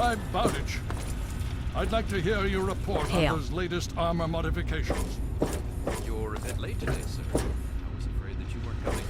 Private Bowditch. I'd like to hear your report Hail. on those latest armor modifications. You're a bit late today, sir. I was afraid that you weren't coming.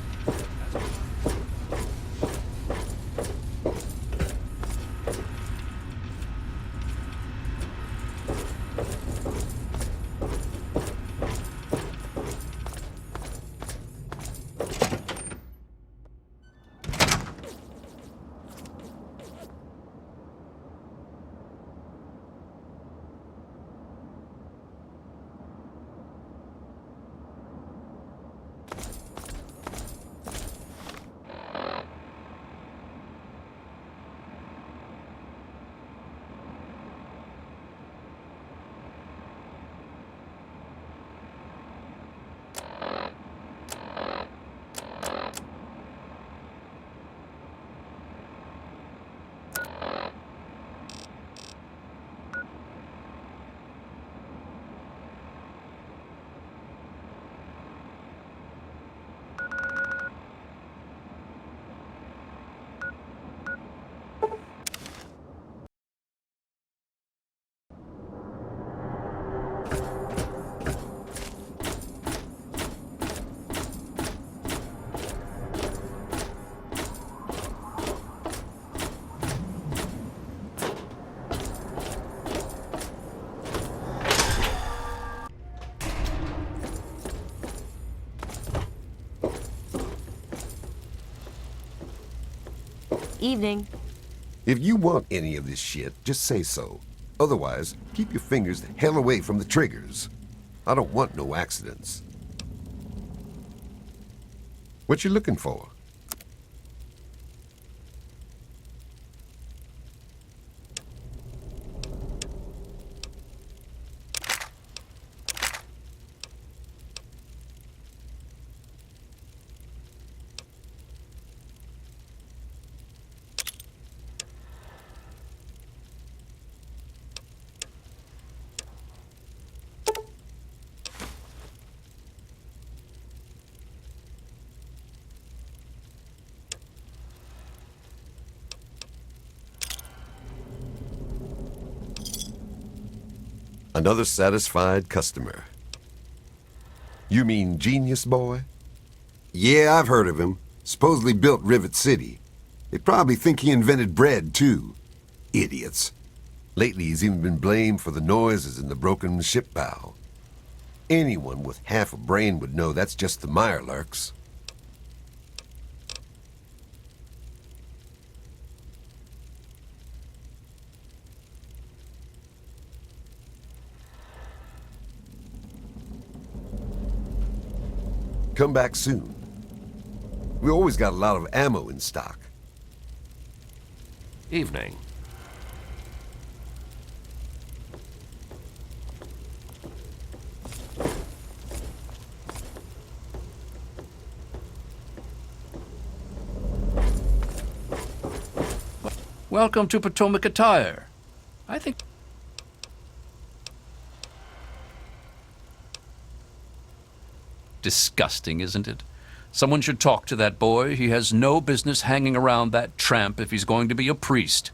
Evening. If you want any of this shit, just say so. Otherwise, keep your fingers the hell away from the triggers. I don't want no accidents. What you looking for? Another satisfied customer. You mean Genius Boy? Yeah, I've heard of him. Supposedly built Rivet City. They probably think he invented bread, too. Idiots. Lately, he's even been blamed for the noises in the broken ship bow. Anyone with half a brain would know that's just the Mirelurks. Come back soon. We always got a lot of ammo in stock. Evening. Welcome to Potomac Attire. I think... Disgusting, isn't it? Someone should talk to that boy. He has no business hanging around that tramp if he's going to be a priest.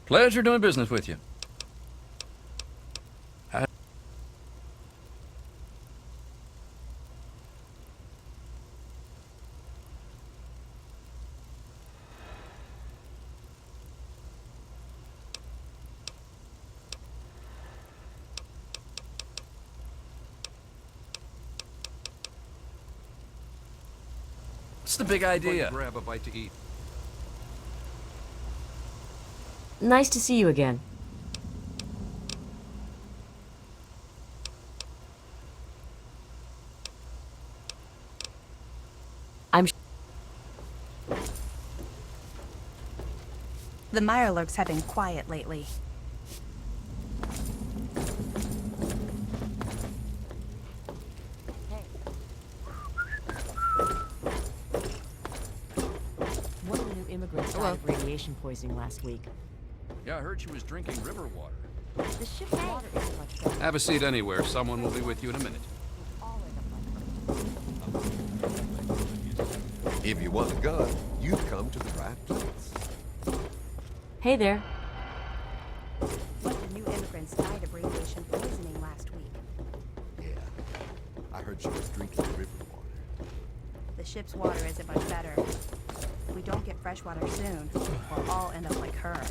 Pleasure doing business with you. What's the big idea? Grab a bite to eat. Nice to see you again. The Mirelurks have been quiet lately. One of the new immigrants died of radiation poisoning last week. Yeah, I heard she was drinking river water. The ship's water isn't much better. Have a seat anywhere. Someone will be with you in a minute. If you want a gun, you've come to the right place. Hey there. One of the new immigrants died of radiation poisoning last week. Yeah, I heard she was drinking river water. The ship's water isn't much better. If we don't get fresh water soon, we'll all end up like her.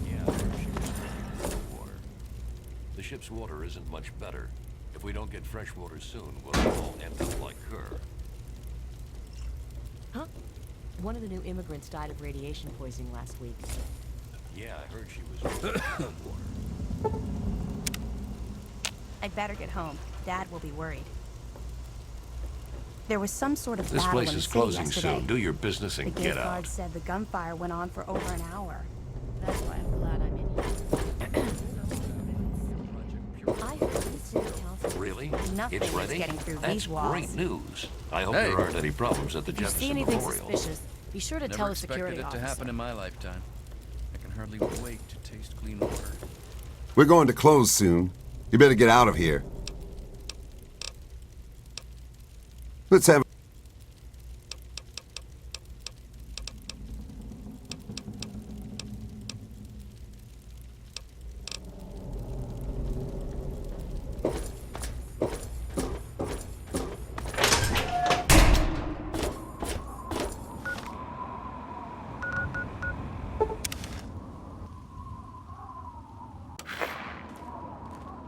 Yeah, I heard she was drinking river water. The ship's water isn't much better. If we don't get fresh water soon, we'll all end up like her. Huh? One of the new immigrants died of radiation poisoning last week. Yeah, I heard she was drinking river water. I'd better get home. Dad will be worried. There was some sort of This battle place in the is city closing yesterday. soon. Do your business The and gate get guard out. said the gunfire went on for over an hour. That's why I'm glad I'm in here. I heard the city council. Really? Nothing It's is ready? getting through That's these walls. great news. I hope Hey. there aren't any problems at the If you see Jefferson anything Memorial. suspicious, be sure to Never tell the expected security it to officer. happen in my lifetime. I can hardly wait to taste clean water. We're going to close soon. You better get out of here. Let's have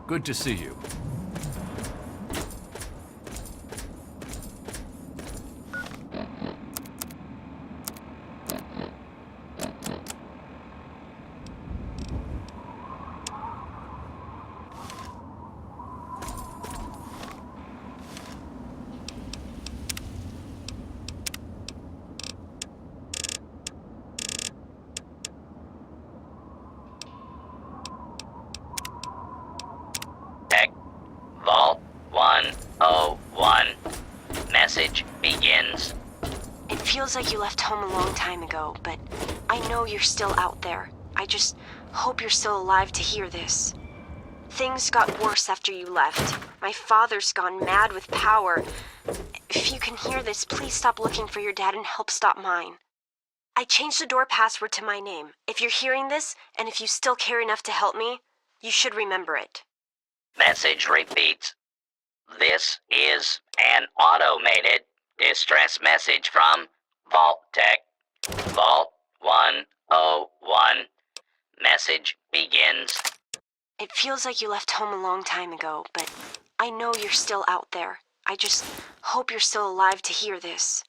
Good to see you. Vault 101. Message begins. It feels like you left home a long time ago, but I know you're still out there. I just hope you're still alive to hear this. Things got worse after you left. My father's gone mad with power. If you can hear this, please stop looking for your dad and help stop mine. I changed the door password to my name. If you're hearing this, and if you still care enough to help me, you should remember it. Message repeats. This is an automated distress message from Vault Tech. Vault 101. Message begins. It feels like you left home a long time ago, but I know you're still out there. I just hope you're still alive to hear this.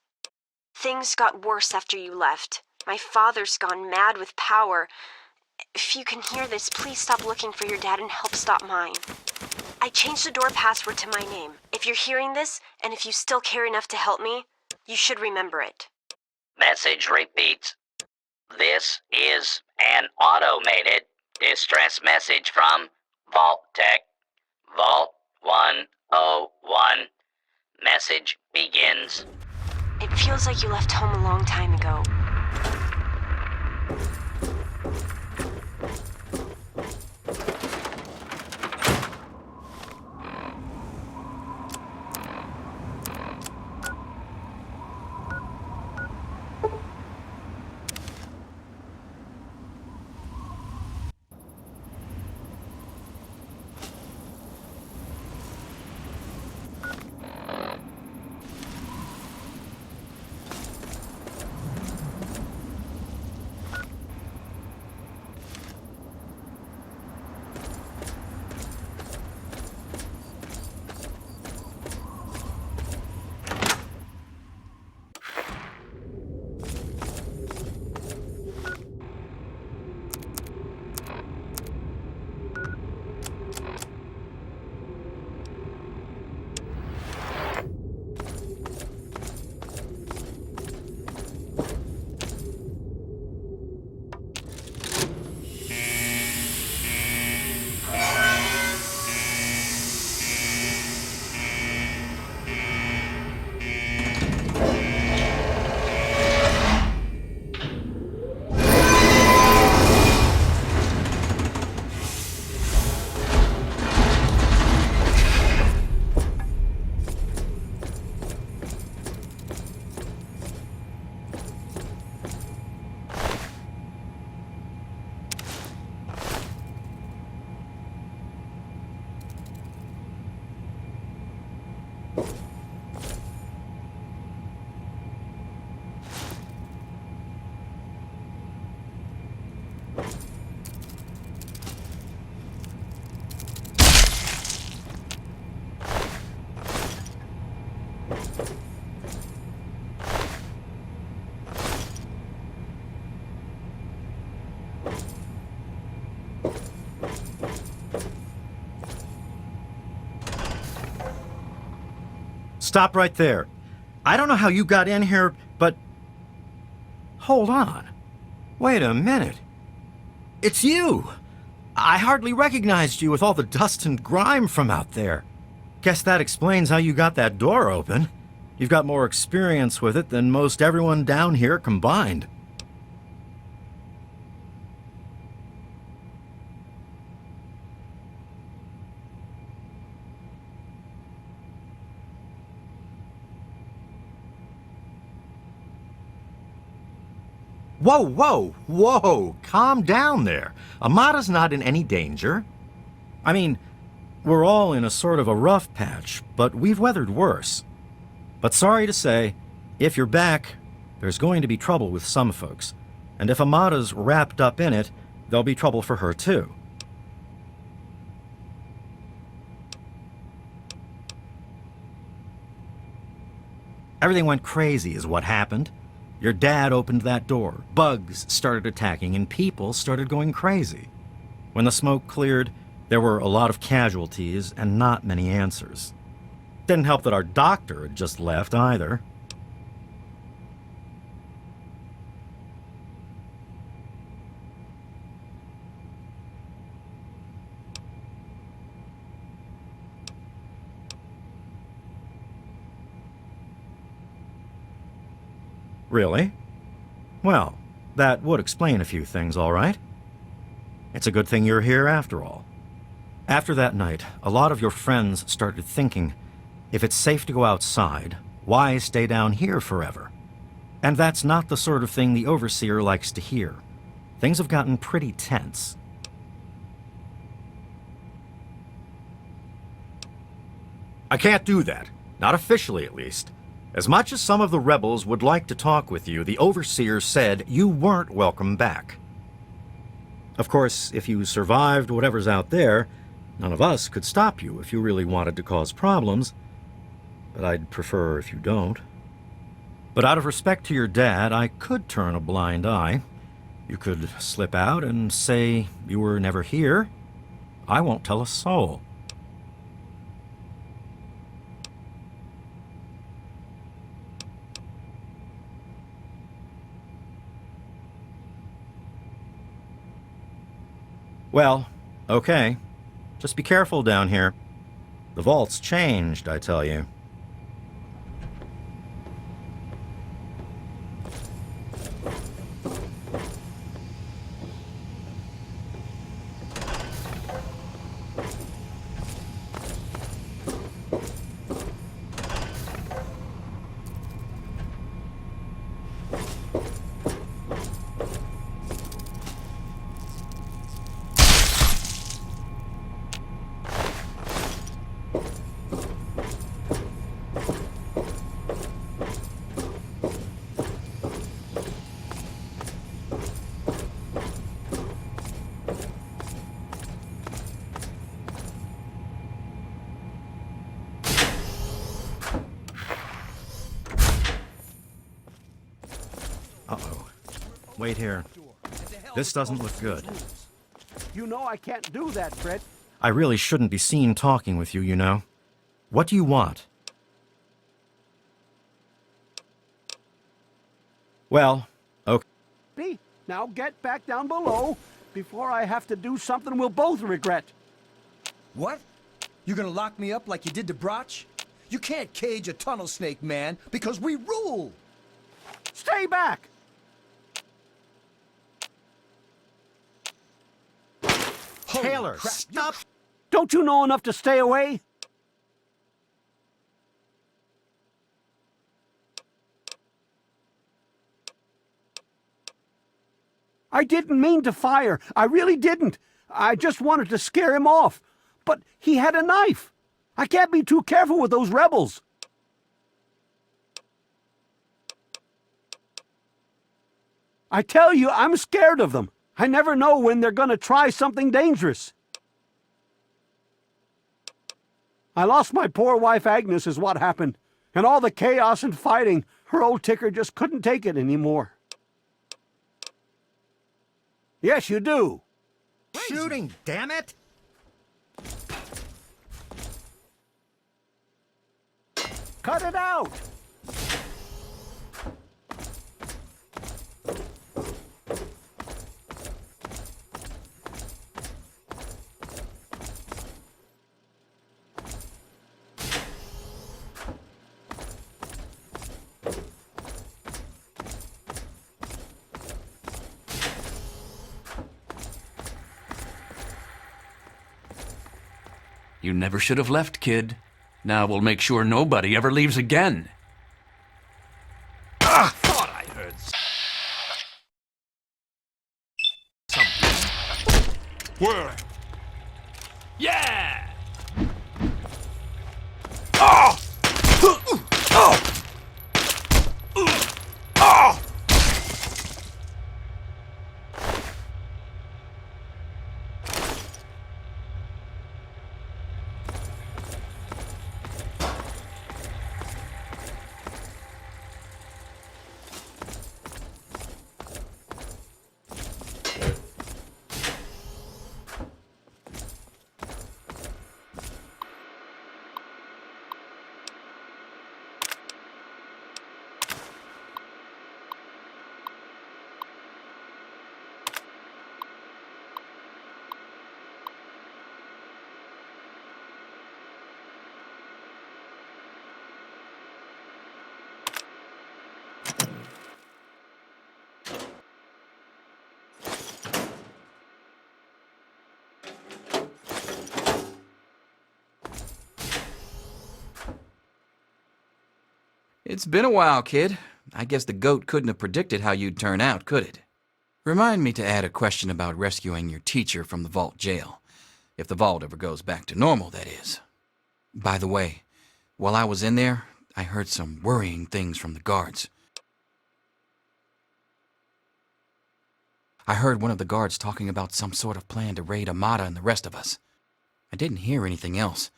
Things got worse after you left. My father's gone mad with power. If you can hear this, please stop looking for your dad and help stop mine. I changed the door password to my name. If you're hearing this, and if you still care enough to help me, you should remember it. Message repeats. This is an automated distress message from Vault Tech. Vault 101. Message begins. It feels like you left home a long time ago. Stop right there. I don't know how you got in here, but... Hold on. Wait a minute. It's you! I hardly recognized you with all the dust and grime from out there. Guess that explains how you got that door open. You've got more experience with it than most everyone down here combined. Whoa, whoa, whoa! Calm down there. Amada's not in any danger. I mean, we're all in a sort of a rough patch, but we've weathered worse. But sorry to say, if you're back, there's going to be trouble with some folks. And if Amada's wrapped up in it, there'll be trouble for her too. Everything went crazy is what happened. Your dad opened that door, bugs started attacking, and people started going crazy. When the smoke cleared, there were a lot of casualties and not many answers. Didn't help that our doctor had just left either. Really? Well, that would explain a few things, all right. It's a good thing you're here after all. After that night, a lot of your friends started thinking, if it's safe to go outside, why stay down here forever? And that's not the sort of thing the Overseer likes to hear. Things have gotten pretty tense. I can't do that. Not officially, at least. As much as some of the rebels would like to talk with you, the Overseer said you weren't welcome back. Of course, if you survived whatever's out there, none of us could stop you if you really wanted to cause problems. But I'd prefer if you don't. But out of respect to your dad, I could turn a blind eye. You could slip out and say you were never here. I won't tell a soul. Well, okay. Just be careful down here. The vault's changed, I tell you. Uh-oh. Wait here. This doesn't look good. You know I can't do that, Fred. I really shouldn't be seen talking with you, you know. What do you want? Well, okay. Now get back down below before I have to do something we'll both regret. What? You gonna lock me up like you did to Broch? You can't cage a tunnel snake, man, because we rule! Stay back! Taylor, stop! Don't you know enough to stay away? I didn't mean to fire. I really didn't. I just wanted to scare him off. But he had a knife. I can't be too careful with those rebels. I tell you, I'm scared of them. I never know when they're gonna try something dangerous. I lost my poor wife Agnes is what happened. And all the chaos and fighting, her old ticker just couldn't take it anymore. Yes, you do. Shooting, damn it! Cut it out. You never should have left, kid. Now we'll make sure nobody ever leaves again. Ah! Thought I heard something. Where? Yeah! Oh! Oh! Oh! It's been a while, kid. I guess the goat couldn't have predicted how you'd turn out, could it? Remind me to add a question about rescuing your teacher from the vault jail. If the vault ever goes back to normal, that is. By the way, while I was in there, I heard some worrying things from the guards. I heard one of the guards talking about some sort of plan to raid Amata and the rest of us. I didn't hear anything else,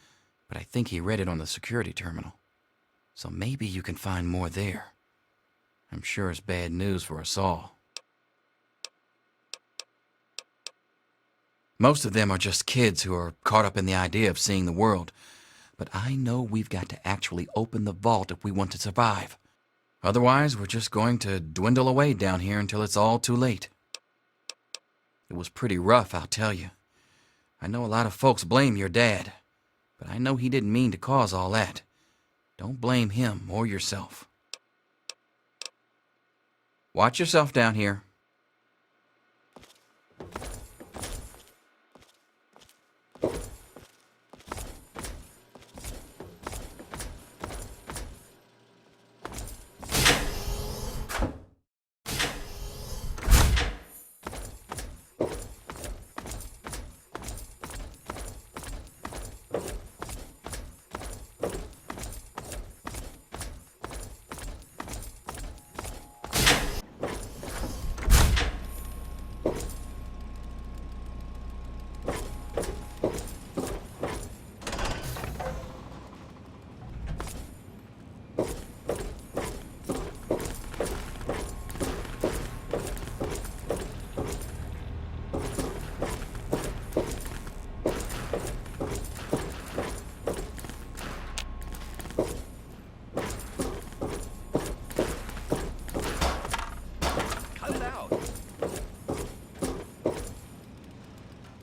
but I think he read it on the security terminal. So maybe you can find more there. I'm sure it's bad news for us all. Most of them are just kids who are caught up in the idea of seeing the world. But I know we've got to actually open the vault if we want to survive. Otherwise, we're just going to dwindle away down here until it's all too late. It was pretty rough, I'll tell you. I know a lot of folks blame your dad, but I know he didn't mean to cause all that. Don't blame him or yourself. Watch yourself down here.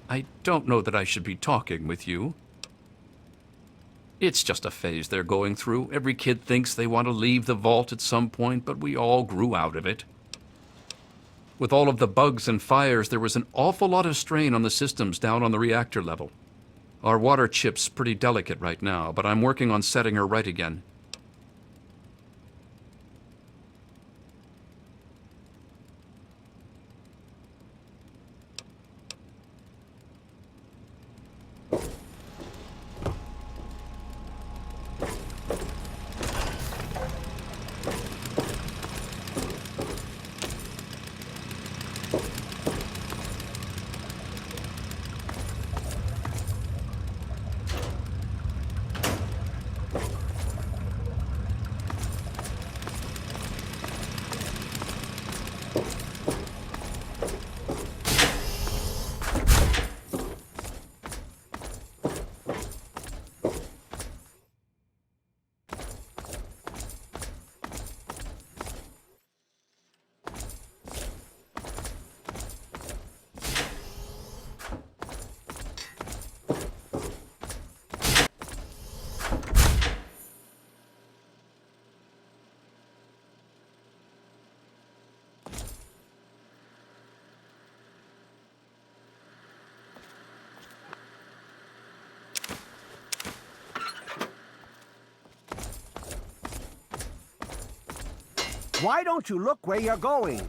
I don't know that I should be talking with you. It's just a phase they're going through. Every kid thinks they want to leave the vault at some point, but we all grew out of it. With all of the bugs and fires, there was an awful lot of strain on the systems down on the reactor level. Our water chip's pretty delicate right now, but I'm working on setting her right again. Why don't you look where you're going?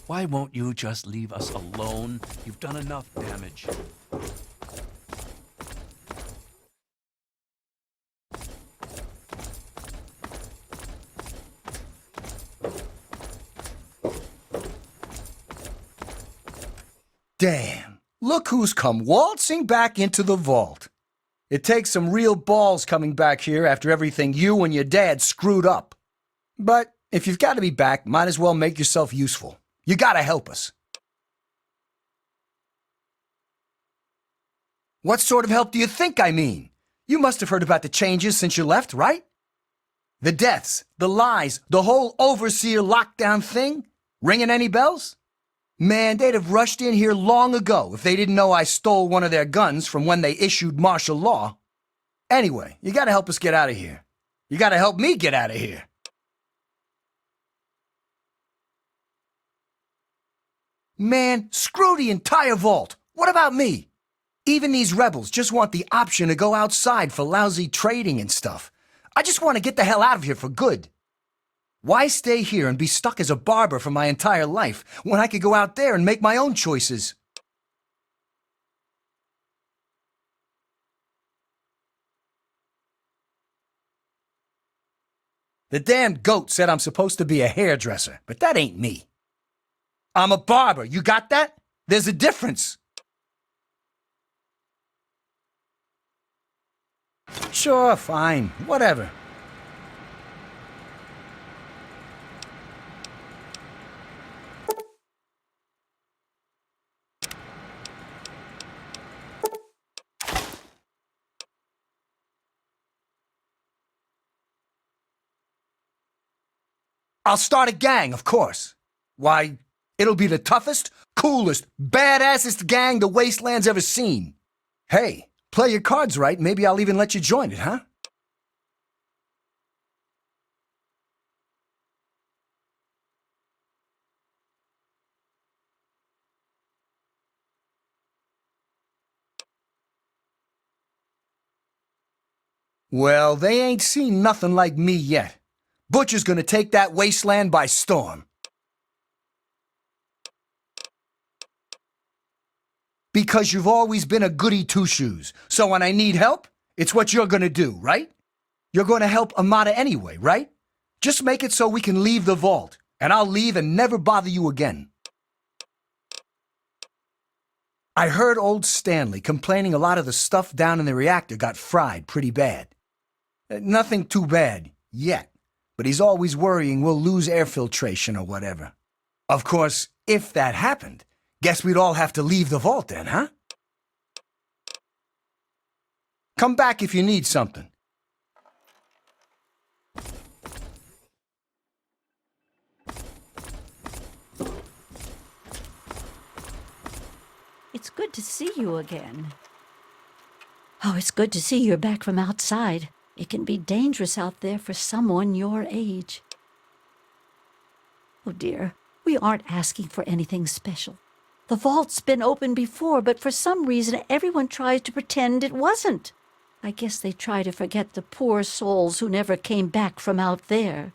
Why won't you just leave us alone? You've done enough damage. Damn, look who's come waltzing back into the vault. It takes some real balls coming back here after everything you and your dad screwed up. But if you've got to be back, might as well make yourself useful. You gotta help us. What sort of help do you think I mean? You must have heard about the changes since you left, right? The deaths, the lies, the whole overseer lockdown thing? Ringing any bells? Man, they'd have rushed in here long ago if they didn't know I stole one of their guns from when they issued martial law. Anyway, you gotta help us get out of here. You gotta help me get out of here. Man, screw the entire vault. What about me? Even these rebels just want the option to go outside for lousy trading and stuff. I just want to get the hell out of here for good. Why stay here and be stuck as a barber for my entire life when I could go out there and make my own choices? The damn goat said I'm supposed to be a hairdresser, but that ain't me. I'm a barber, you got that? There's a difference. Sure, fine, whatever. I'll start a gang, of course. Why, it'll be the toughest, coolest, badassest gang the Wasteland's ever seen. Hey, play your cards right, maybe I'll even let you join it, huh? Well, they ain't seen nothing like me yet. Butcher's gonna take that wasteland by storm. Because you've always been a goody two-shoes, so when I need help, it's what you're gonna do, right? You're gonna help Amada anyway, right? Just make it so we can leave the vault, and I'll leave and never bother you again. I heard old Stanley complaining a lot of the stuff down in the reactor got fried pretty bad. Nothing too bad, yet. But he's always worrying we'll lose air filtration or whatever. Of course, if that happened, guess we'd all have to leave the vault then, huh? Come back if you need something. It's good to see you again. Oh, it's good to see you're back from outside. It can be dangerous out there for someone your age. Oh dear, we aren't asking for anything special. The vault's been open before, but for some reason everyone tries to pretend it wasn't. I guess they try to forget the poor souls who never came back from out there.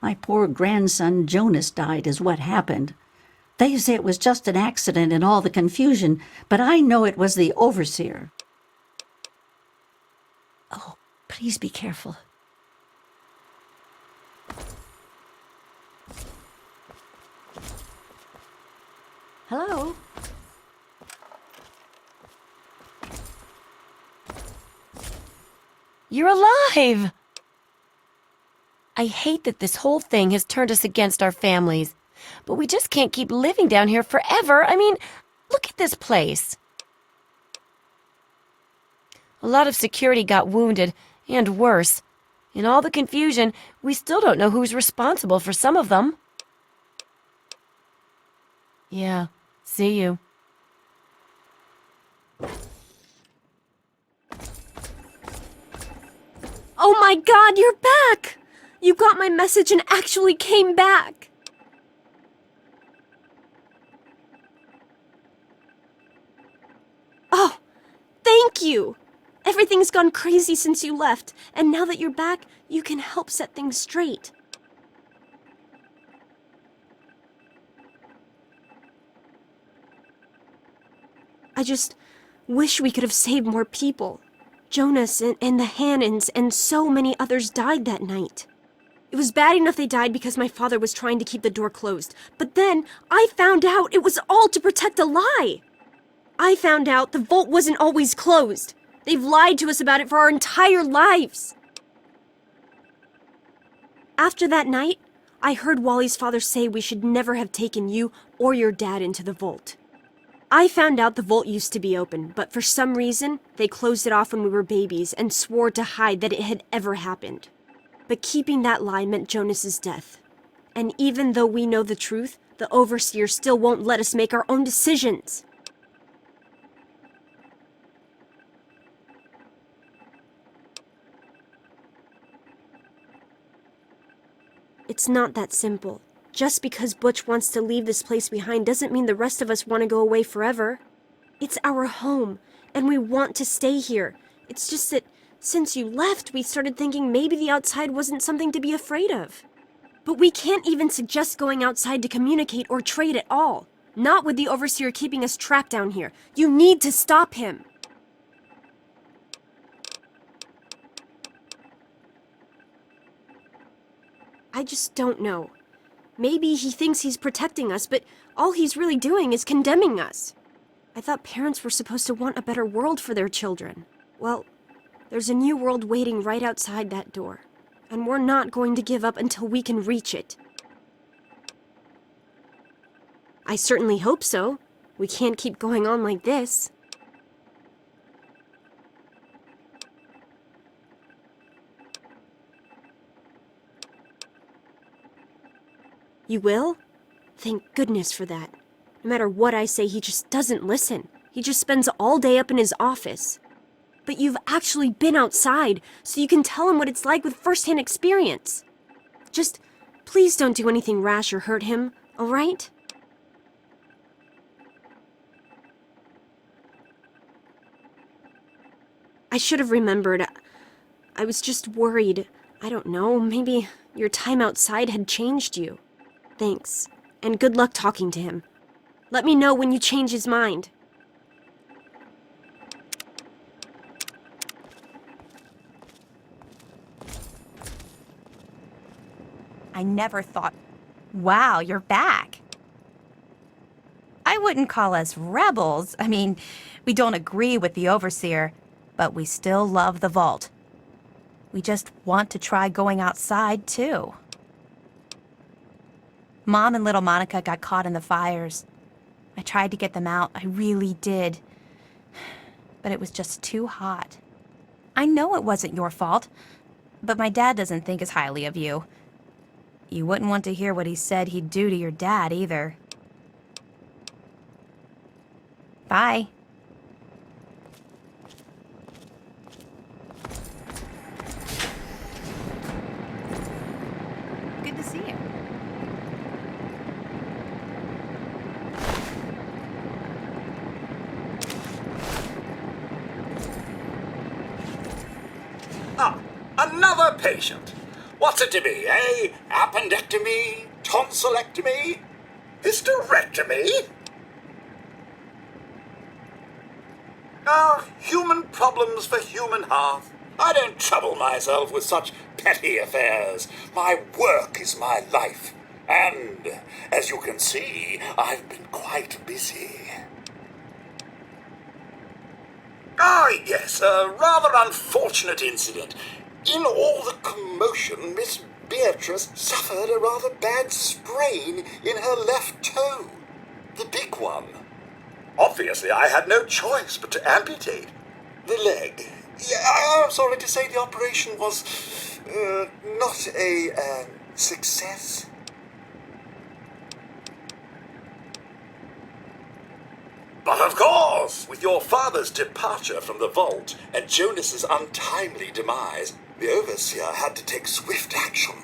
My poor grandson Jonas died is what happened. They say it was just an accident in all the confusion, but I know it was the overseer. Oh, please be careful. Hello? You're alive! I hate that this whole thing has turned us against our families, but we just can't keep living down here forever. I mean, look at this place. A lot of security got wounded, and worse. In all the confusion, we still don't know who's responsible for some of them. Yeah, see you. Oh my God, you're back! You got my message and actually came back! Oh, thank you! Everything's gone crazy since you left, and now that you're back, you can help set things straight. I just wish we could have saved more people. Jonas and the Hannons and so many others died that night. It was bad enough they died because my father was trying to keep the door closed. But then I found out it was all to protect a lie. I found out the vault wasn't always closed. They've lied to us about it for our entire lives. After that night, I heard Wally's father say we should never have taken you or your dad into the vault. I found out the vault used to be open, but for some reason, they closed it off when we were babies and swore to hide that it had ever happened. But keeping that lie meant Jonas's death. And even though we know the truth, the Overseer still won't let us make our own decisions. It's not that simple. Just because Butch wants to leave this place behind doesn't mean the rest of us want to go away forever. It's our home, and we want to stay here. It's just that since you left, we started thinking maybe the outside wasn't something to be afraid of. But we can't even suggest going outside to communicate or trade at all. Not with the Overseer keeping us trapped down here. You need to stop him. I just don't know. Maybe he thinks he's protecting us, but all he's really doing is condemning us. I thought parents were supposed to want a better world for their children. Well, there's a new world waiting right outside that door, and we're not going to give up until we can reach it. I certainly hope so. We can't keep going on like this. You will? Thank goodness for that. No matter what I say, he just doesn't listen. He just spends all day up in his office. But you've actually been outside, so you can tell him what it's like with first-hand experience. Just, please don't do anything rash or hurt him, all right? I should have remembered. I was just worried. I don't know, maybe your time outside had changed you. Thanks, and good luck talking to him. Let me know when you change his mind. I never thought... Wow, you're back. I wouldn't call us rebels. I mean, we don't agree with the Overseer, but we still love the vault. We just want to try going outside, too. Mom and little Monica got caught in the fires. I tried to get them out, I really did. But it was just too hot. I know it wasn't your fault, but my dad doesn't think as highly of you. You wouldn't want to hear what he said he'd do to your dad, either. Bye. Good to see you. Ah, another patient. What's it to be, eh? Appendectomy? Tonsillectomy? Hysterectomy? Ah, human problems for human hearth. I don't trouble myself with such petty affairs. My work is my life. And, as you can see, I've been quite busy. Ah, yes, a rather unfortunate incident. In all the commotion, Miss Beatrice suffered a rather bad sprain in her left toe. The big one. Obviously, I had no choice but to amputate. The leg Yeah, I'm sorry to say the operation was not a success. But of course, with your father's departure from the vault and Jonas's untimely demise, the Overseer had to take swift action.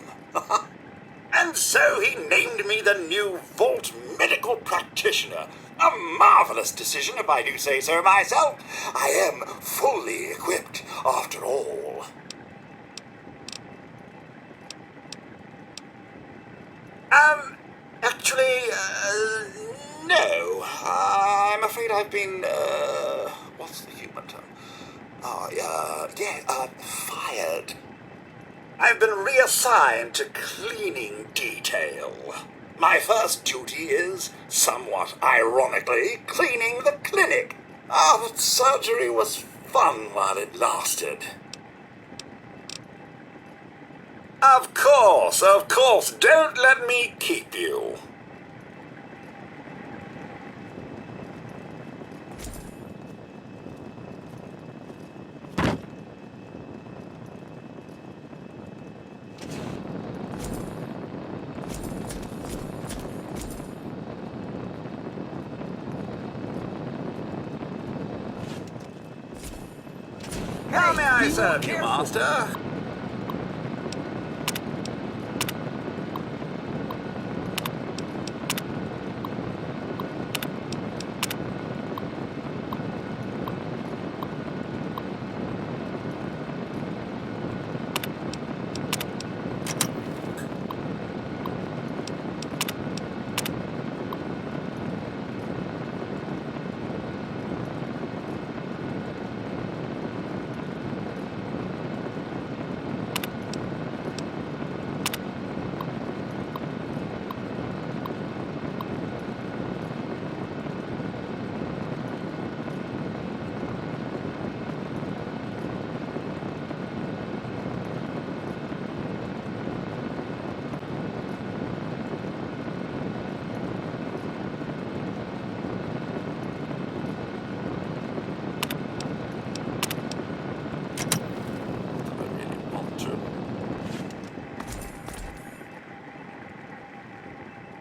And so he named me the new Vault Medical Practitioner. A marvelous decision, if I do say so myself. I am fully equipped, after all. Actually, no. I'm afraid I've been, what's the human term? Fired. I've been reassigned to cleaning detail. My first duty is, somewhat ironically, cleaning the clinic. But surgery was fun while it lasted. Of course, don't let me keep you. How may I serve you, Master?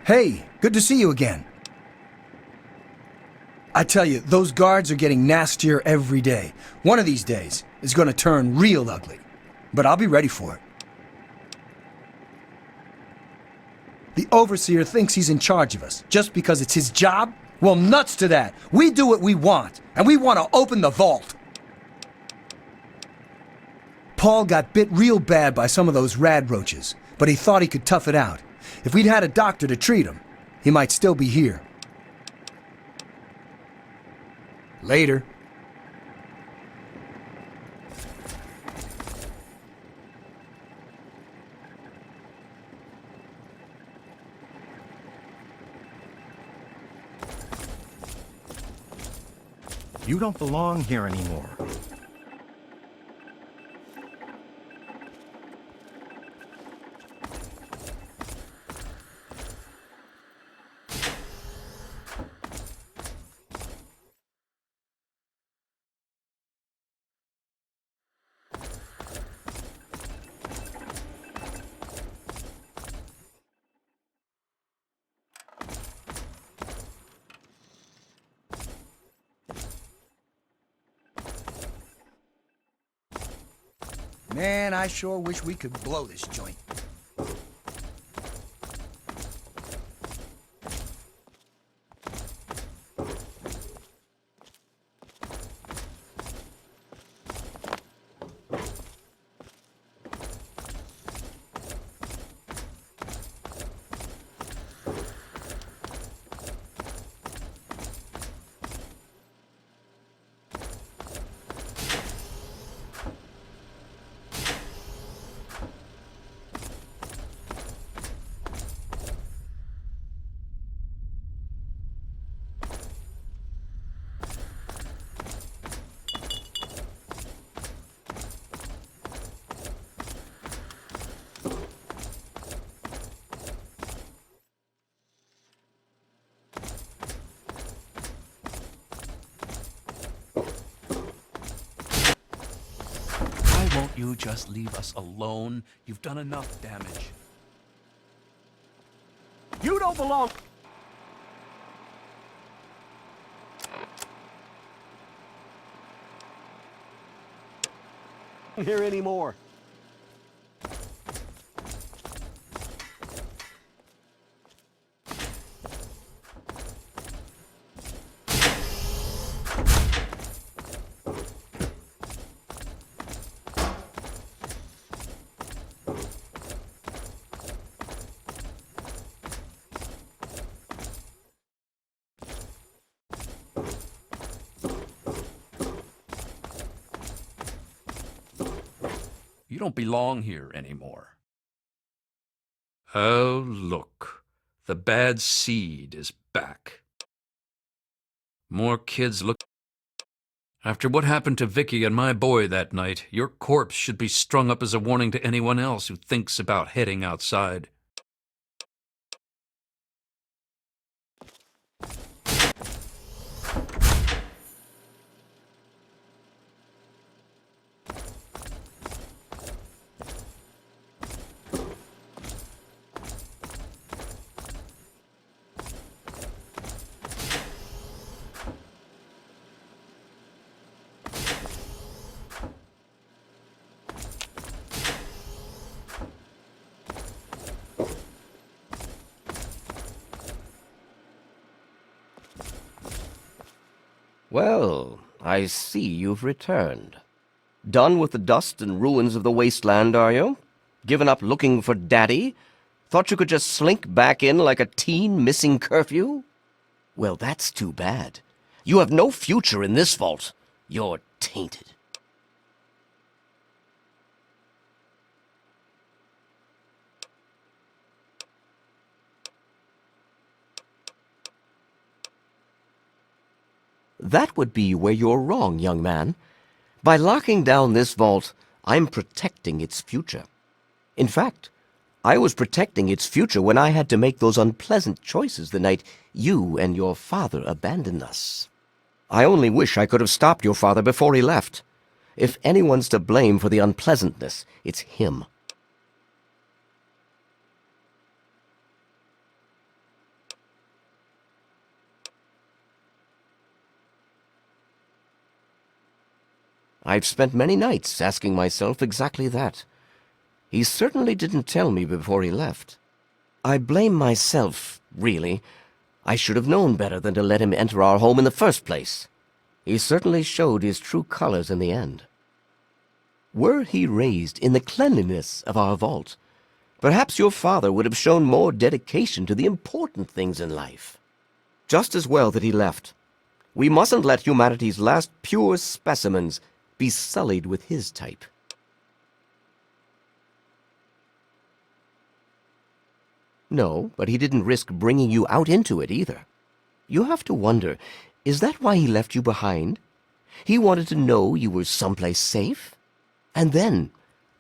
Hey, good to see you again. I tell you, those guards are getting nastier every day. One of these days is going to turn real ugly. But I'll be ready for it. The Overseer thinks he's in charge of us just because it's his job? Well, nuts to that. We do what we want, and we want to open the vault. Paul got bit real bad by some of those rad roaches, but he thought he could tough it out. If we'd had a doctor to treat him, he might still be here. Later. You don't belong here anymore. Man, I sure wish we could blow this joint. just leave us alone? You've done enough damage. You don't belong here anymore. You don't belong here anymore. Oh, look. The bad seed is back. More kids look... After what happened to Vicky and my boy that night, your corpse should be strung up as a warning to anyone else who thinks about heading outside. Well, I see you've returned. Done with the dust and ruins of the wasteland, are you? Given up looking for Daddy? Thought you could just slink back in like a teen missing curfew? Well, that's too bad. You have no future in this vault. You're tainted. That would be where you're wrong, young man. By locking down this vault, I'm protecting its future. In fact, I was protecting its future when I had to make those unpleasant choices the night you and your father abandoned us. I only wish I could have stopped your father before he left. If anyone's to blame for the unpleasantness, it's him. I've spent many nights asking myself exactly that. He certainly didn't tell me before he left. I blame myself, really. I should have known better than to let him enter our home in the first place. He certainly showed his true colors in the end. Were he raised in the cleanliness of our vault, perhaps your father would have shown more dedication to the important things in life. Just as well that he left. We mustn't let humanity's last pure specimens be sullied with his type. No, but he didn't risk bringing you out into it either. You have to wonder, is that why he left you behind? He wanted to know you were someplace safe? And then,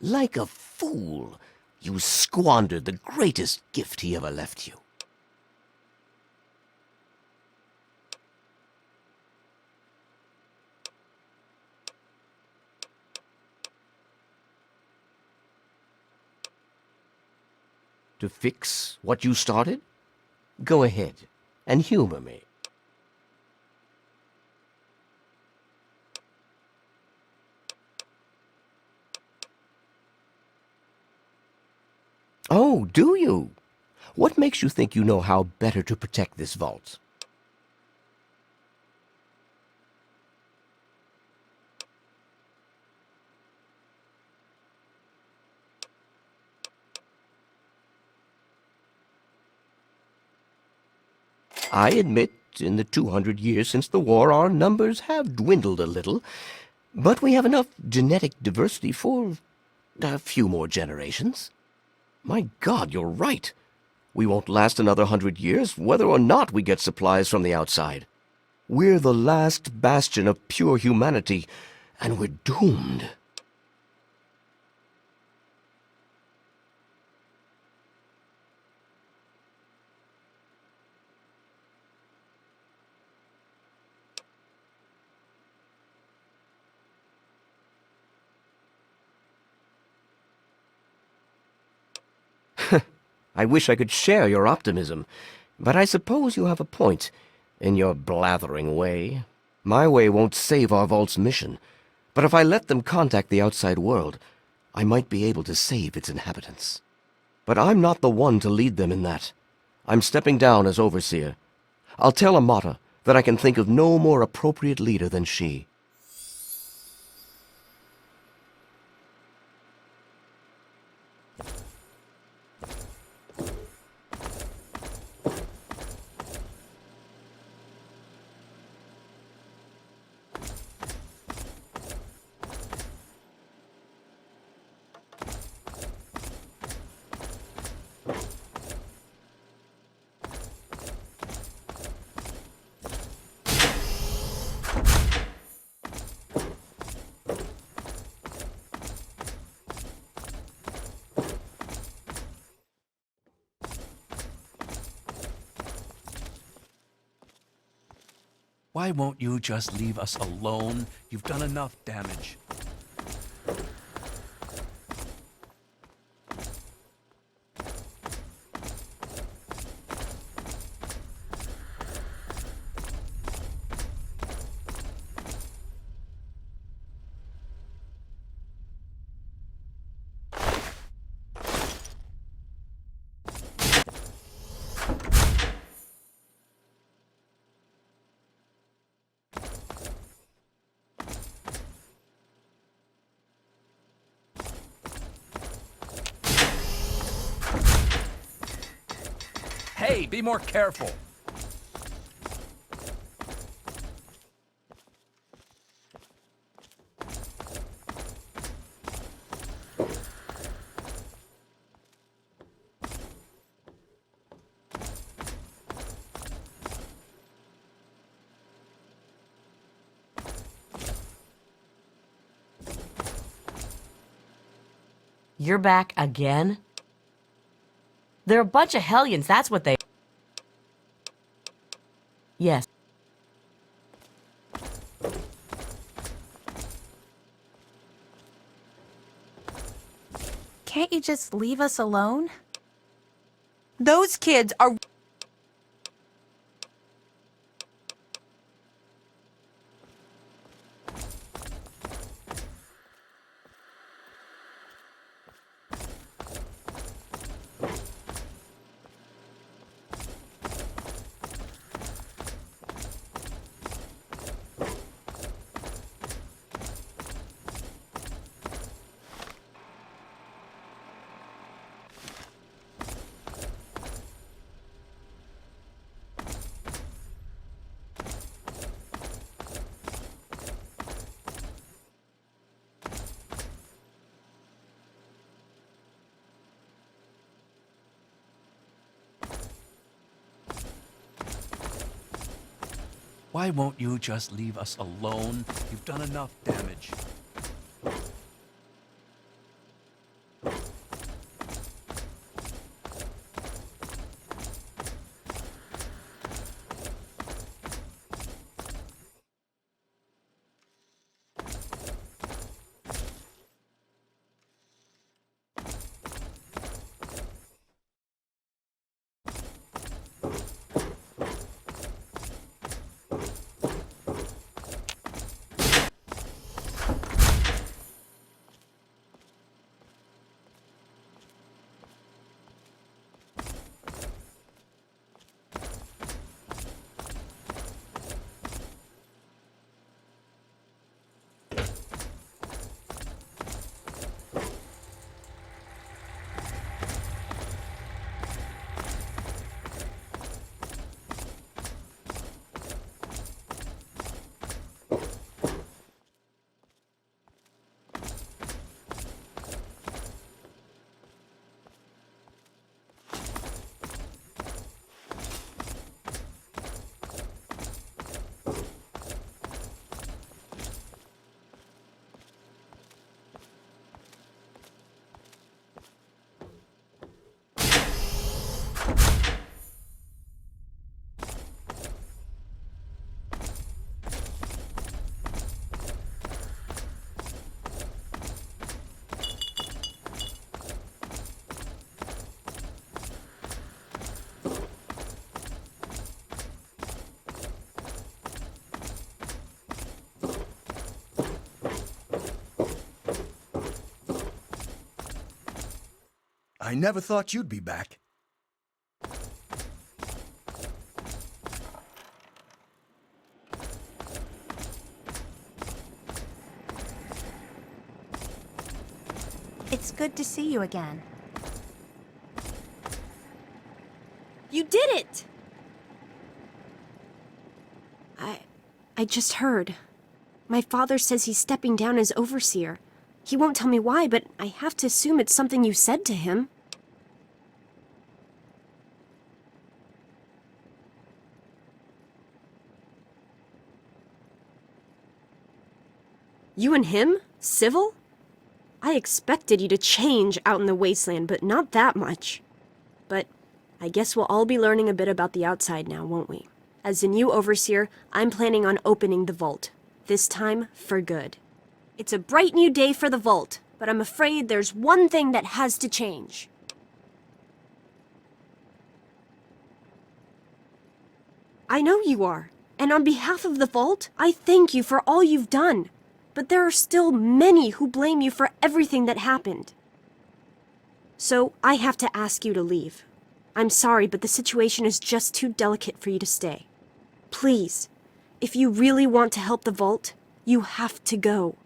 like a fool, you squandered the greatest gift he ever left you. To fix what you started? Go ahead and humor me. Oh, do you? What makes you think you know how better to protect this vault? I admit, in the 200 years since the war, our numbers have dwindled a little, but we have enough genetic diversity for a few more generations. My God, you're right. We won't last another 100 years, whether or not we get supplies from the outside. We're the last bastion of pure humanity, and we're doomed. I wish I could share your optimism, but I suppose you have a point in your blathering way. My way won't save our vault's mission, but if I let them contact the outside world, I might be able to save its inhabitants. But I'm not the one to lead them in that. I'm stepping down as overseer. I'll tell Amata that I can think of no more appropriate leader than she. Why won't you just leave us alone? You've done enough damage. Hey, be more careful. You're back again? They're a bunch of hellions, that's what they... Yes. Can't you just leave us alone? Those kids are... Why won't you just leave us alone? You've done enough damage. I never thought you'd be back. It's good to see you again. You did it! I just heard. My father says he's stepping down as overseer. He won't tell me why, but I have to assume it's something you said to him. You and him? Civil? I expected you to change out in the wasteland, but not that much. But I guess we'll all be learning a bit about the outside now, won't we? As the new overseer, I'm planning on opening the vault. This time, for good. It's a bright new day for the vault, but I'm afraid there's one thing that has to change. I know you are, and on behalf of the vault, I thank you for all you've done. But there are still many who blame you for everything that happened. So I have to ask you to leave. I'm sorry, but the situation is just too delicate for you to stay. Please, if you really want to help the vault, you have to go.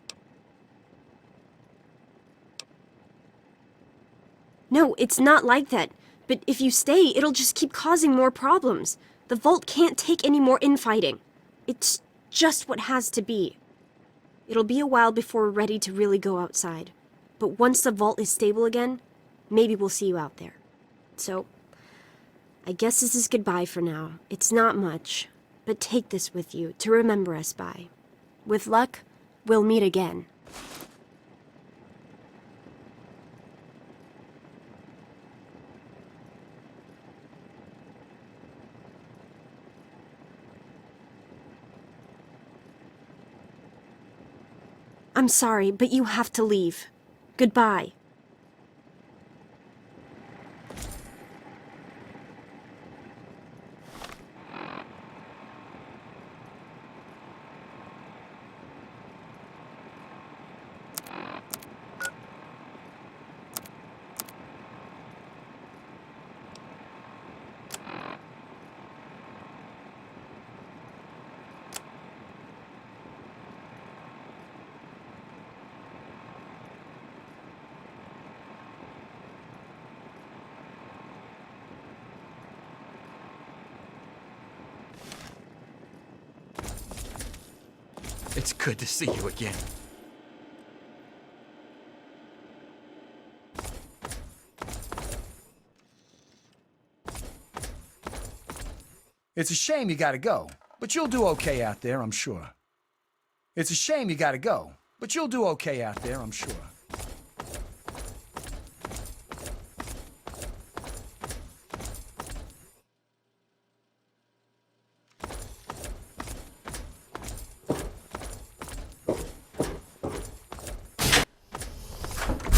No, it's not like that. But if you stay, it'll just keep causing more problems. The vault can't take any more infighting. It's just what has to be. It'll be a while before we're ready to really go outside. But once the vault is stable again, maybe we'll see you out there. So, I guess this is goodbye for now. It's not much, but take this with you to remember us by. With luck, we'll meet again. I'm sorry, but you have to leave. Goodbye. It's good to see you again. It's a shame you gotta go, but you'll do okay out there, I'm sure. It's a shame you gotta go, but you'll do okay out there, I'm sure.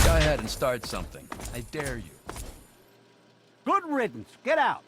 Go ahead and start something. I dare you. Good riddance. Get out.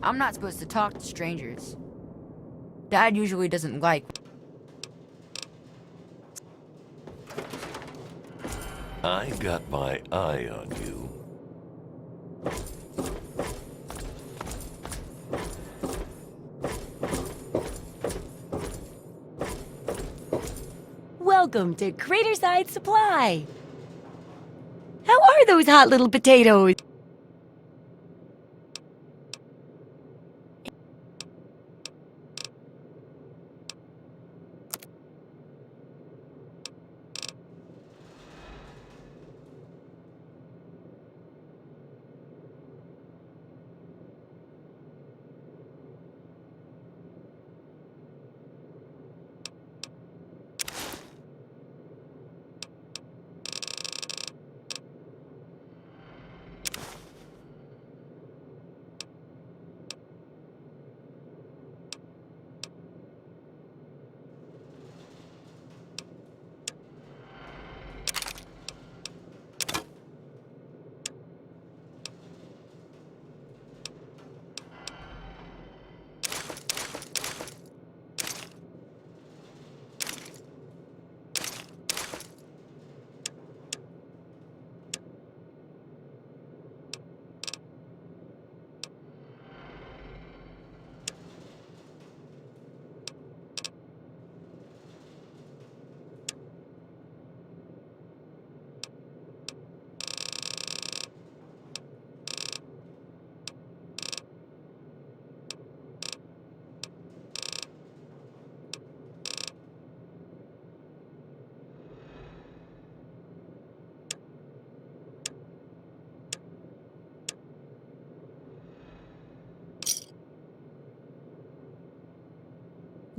I'm not supposed to talk to strangers. Dad usually doesn't like... I got my eye on you. Welcome to Craterside Supply. How are those hot little potatoes?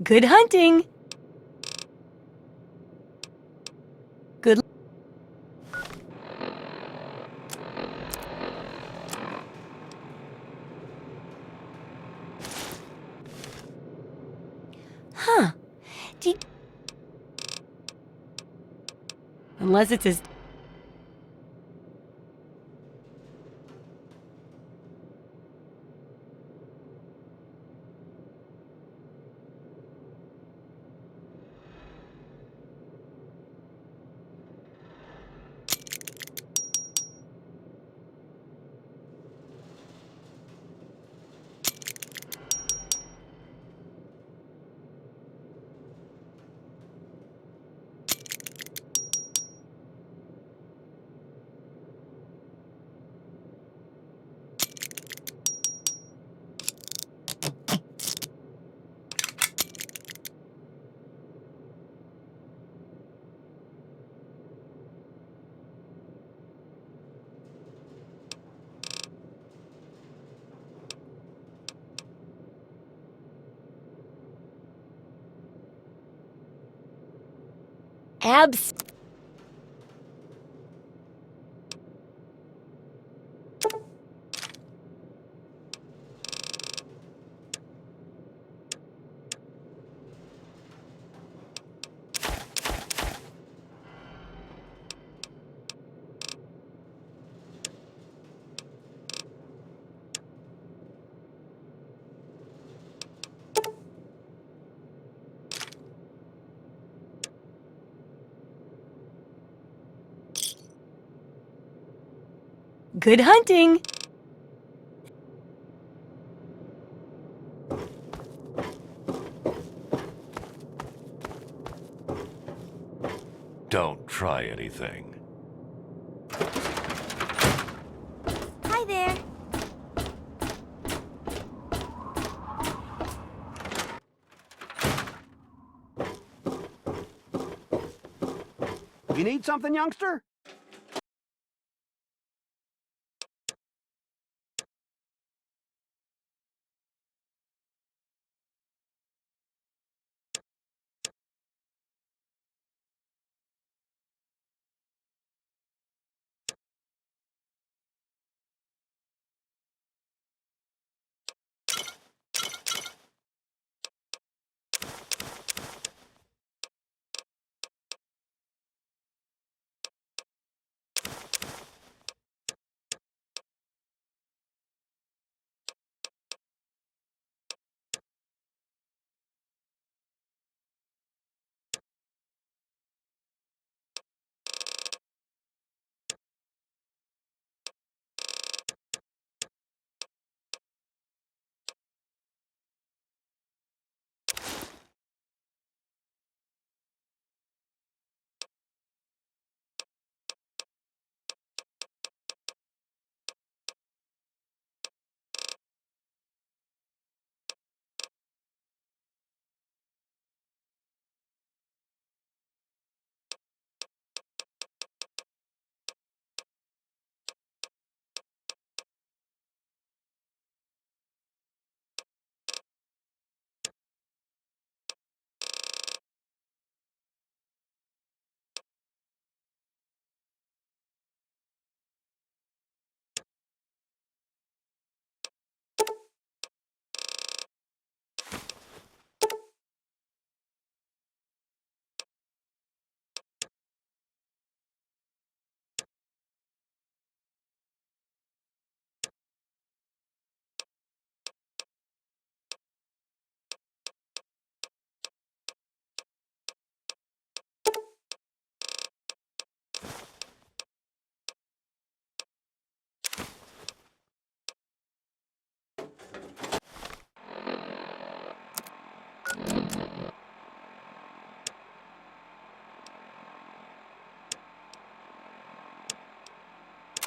Good hunting. Good. Huh. Do you... Unless it's as... Abs... Good hunting. Don't try anything. Hi there. You need something, youngster?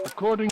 According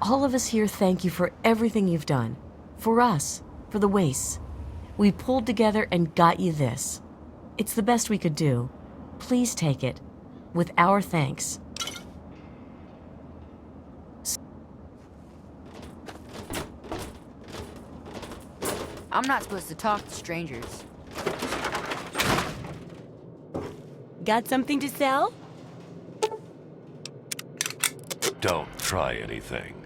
All of us here thank you for everything you've done. For us, for the wastes. We pulled together and got you this. It's the best we could do. Please take it. With our thanks. I'm not supposed to talk to strangers. Got something to sell? Don't try anything.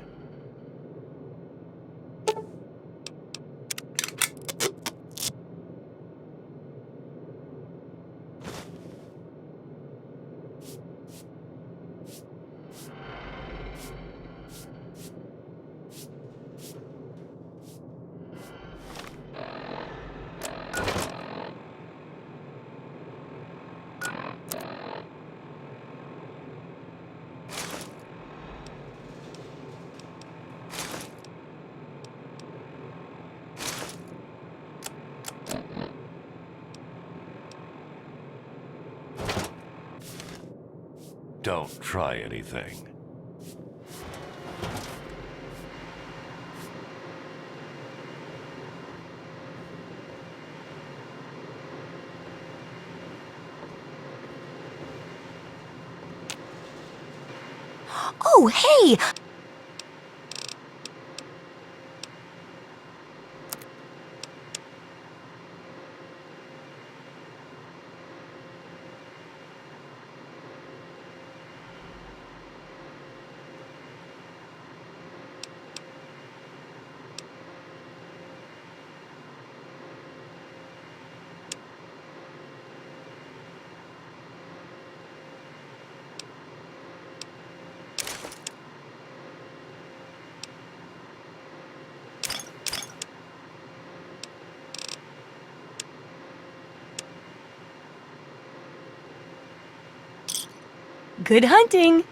Don't try anything. Oh, hey! Good hunting!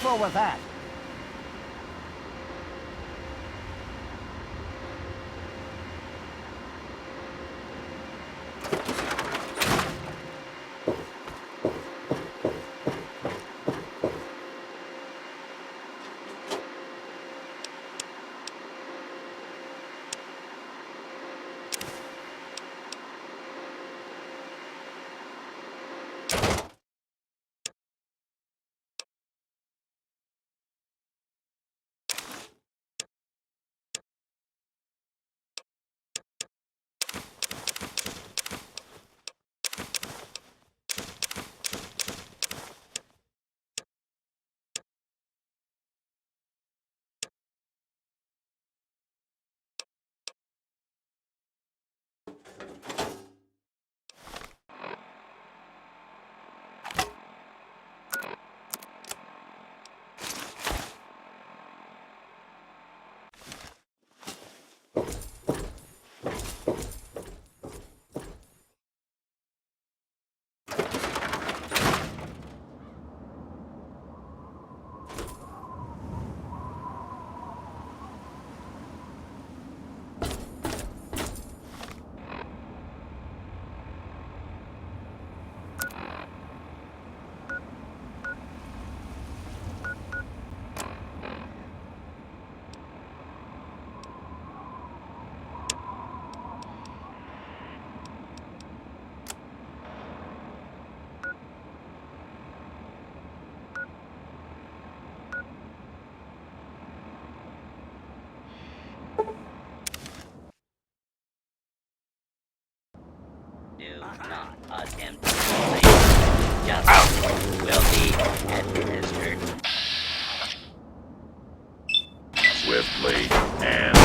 careful with that. Do not attempt to escape. Justice will be administered swiftly and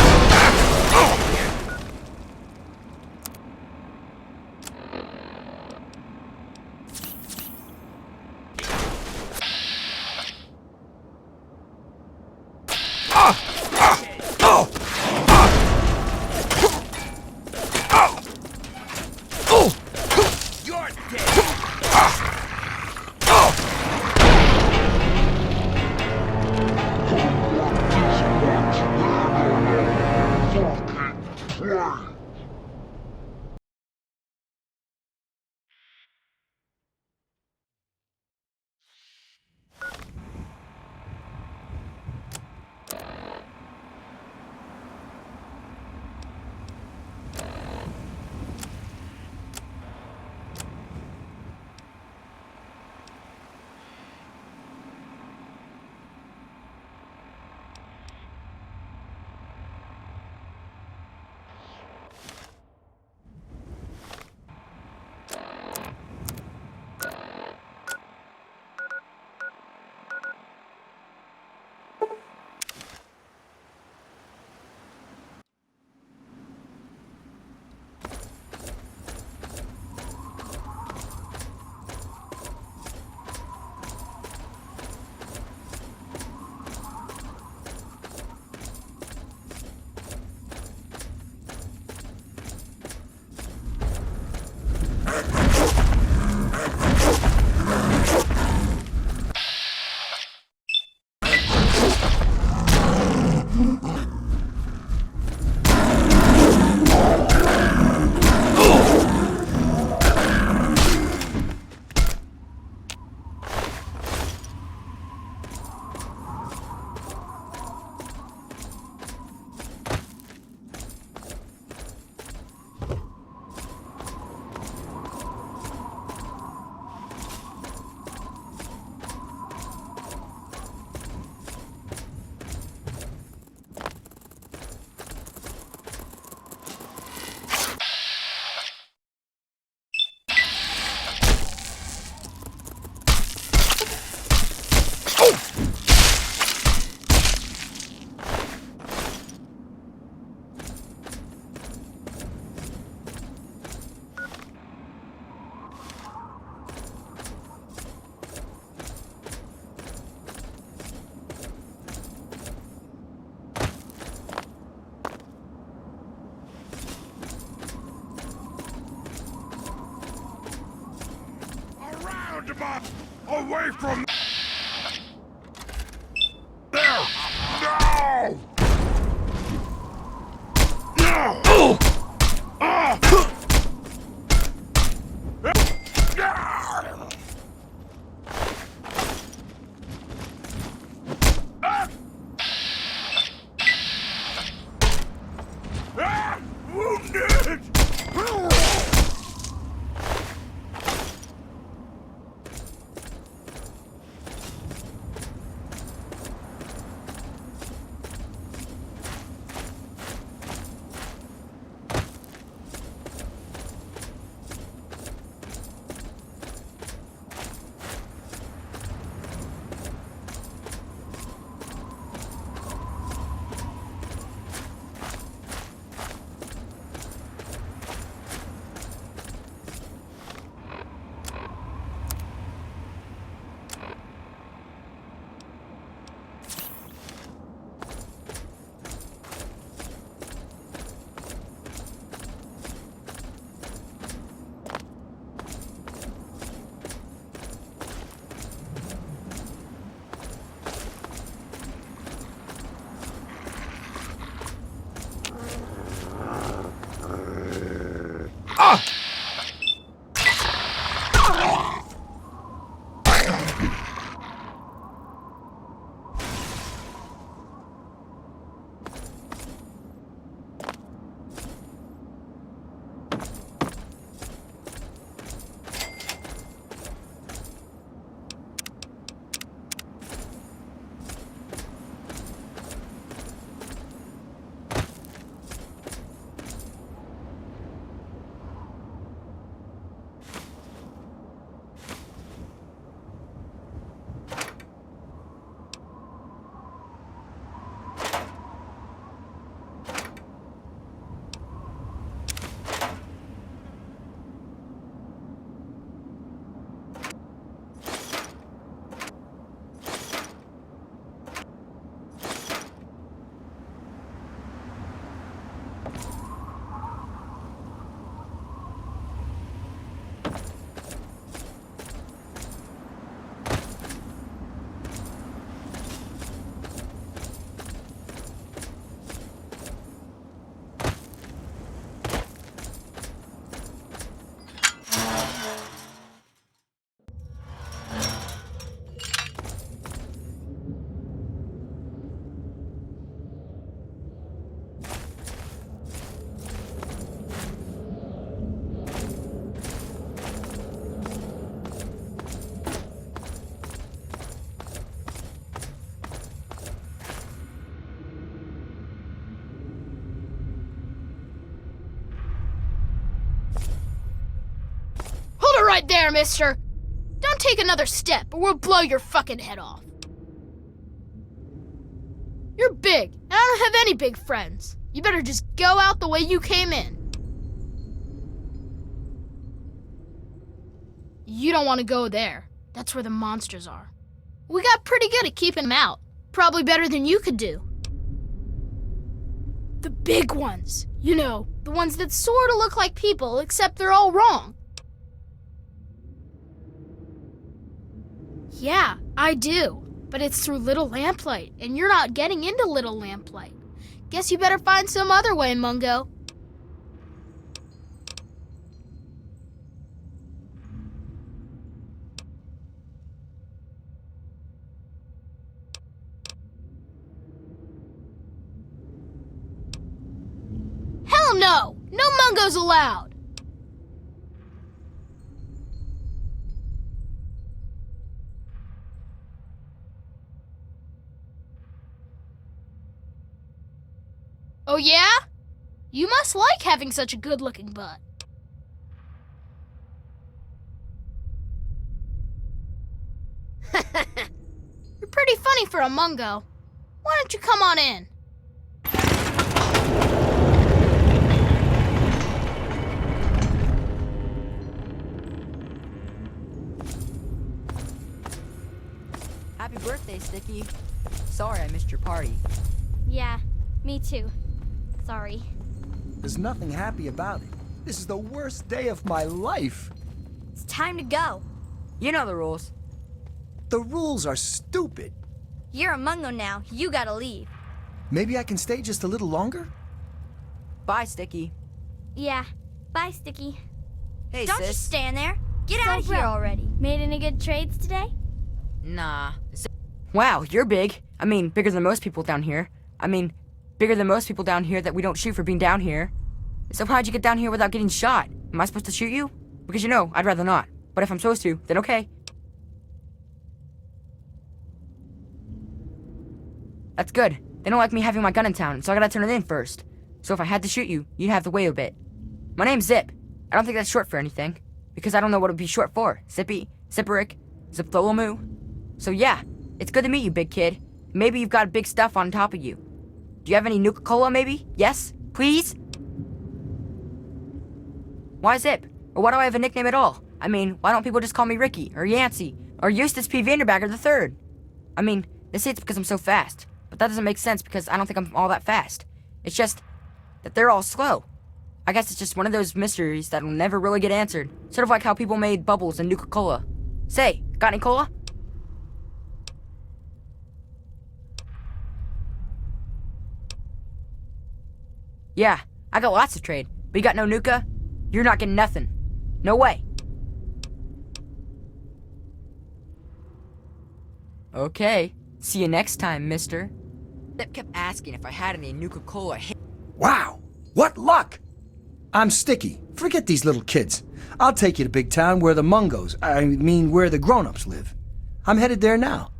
away from right there, mister! Don't take another step or we'll blow your fucking head off. You're big, and I don't have any big friends. You better just go out the way you came in. You don't want to go there. That's where the monsters are. We got pretty good at keeping them out. Probably better than you could do. The big ones. You know, the ones that sort of look like people, except they're all wrong. Yeah, I do. But it's through Little Lamplight, and you're not getting into Little Lamplight. Guess you better find some other way, Mungo. Hell no! No Mungos allowed! Oh yeah? You must like having such a good-looking butt. You're pretty funny for a Mungo. Why don't you come on in? Happy birthday, Sticky. Sorry I missed your party. Yeah, me too. Sorry. There's nothing happy about it. This is the worst day of my life. It's time to go. You know the rules. The rules are stupid. You're a Mungo now. You gotta leave. Maybe I can stay just a little longer? Bye, Sticky. Yeah. Bye, Sticky. Hey, Don't sis. just stand there. Get out of here already. Made any good trades today? Nah. Wow, you're big. I mean, bigger than most people down here. Bigger than most people down here that we don't shoot for being down here. So how'd you get down here without getting shot? Am I supposed to shoot you? Because you know, I'd rather not. But if I'm supposed to, then okay. That's good. They don't like me having my gun in town, so I gotta turn it in first. So if I had to shoot you, you'd have to wait a bit. My name's Zip. I don't think that's short for anything. Because I don't know what it'd be short for. Zippy, Zipperick, Ziptholomoo. So yeah, it's good to meet you, big kid. Maybe you've got big stuff on top of you. Do you have any Nuka-Cola, maybe? Yes? Please? Why Zip? Or why do I have a nickname at all? I mean, why don't people just call me Ricky, or Yancey, or Eustace P. Vanderbagger III? I mean, they say it's because I'm so fast. But that doesn't make sense because I don't think I'm all that fast. It's just that they're all slow. I guess it's just one of those mysteries that'll never really get answered. Sort of like how people made bubbles in Nuka-Cola. Say, got any cola? Yeah, I got lots of trade, but you got no Nuka? You're not getting nothing. No way. Okay, see you next time, mister. Zip kept asking if I had any Nuka-Cola. Wow, what luck! I'm Sticky. Forget these little kids. I'll take you to Big Town where the Mungos, where the grown-ups live. I'm headed there now.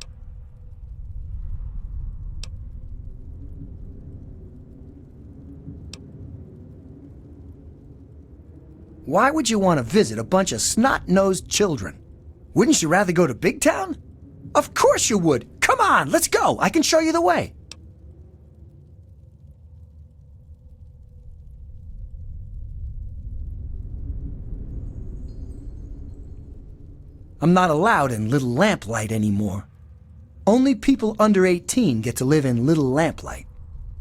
Why would you want to visit a bunch of snot-nosed children? Wouldn't you rather go to Big Town? Of course you would. Come on, let's go. I can show you the way. I'm not allowed in Little Lamplight anymore. Only people under 18 get to live in Little Lamplight.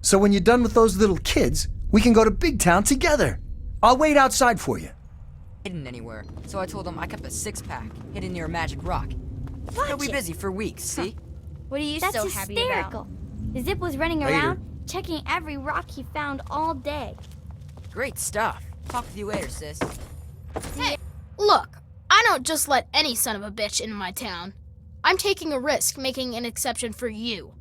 So when you're done with those little kids, we can go to Big Town together. I'll wait outside for you. Hidden anywhere, so I told him I kept a six-pack hidden near a magic rock. He'll be busy for weeks, see? What are you That's so happy about? hysterical. Zip was running Later. around, checking every rock he found all day. Great stuff. Talk with you later, sis. Hey, look, I don't just let any son of a bitch into my town. I'm taking a risk making an exception for you.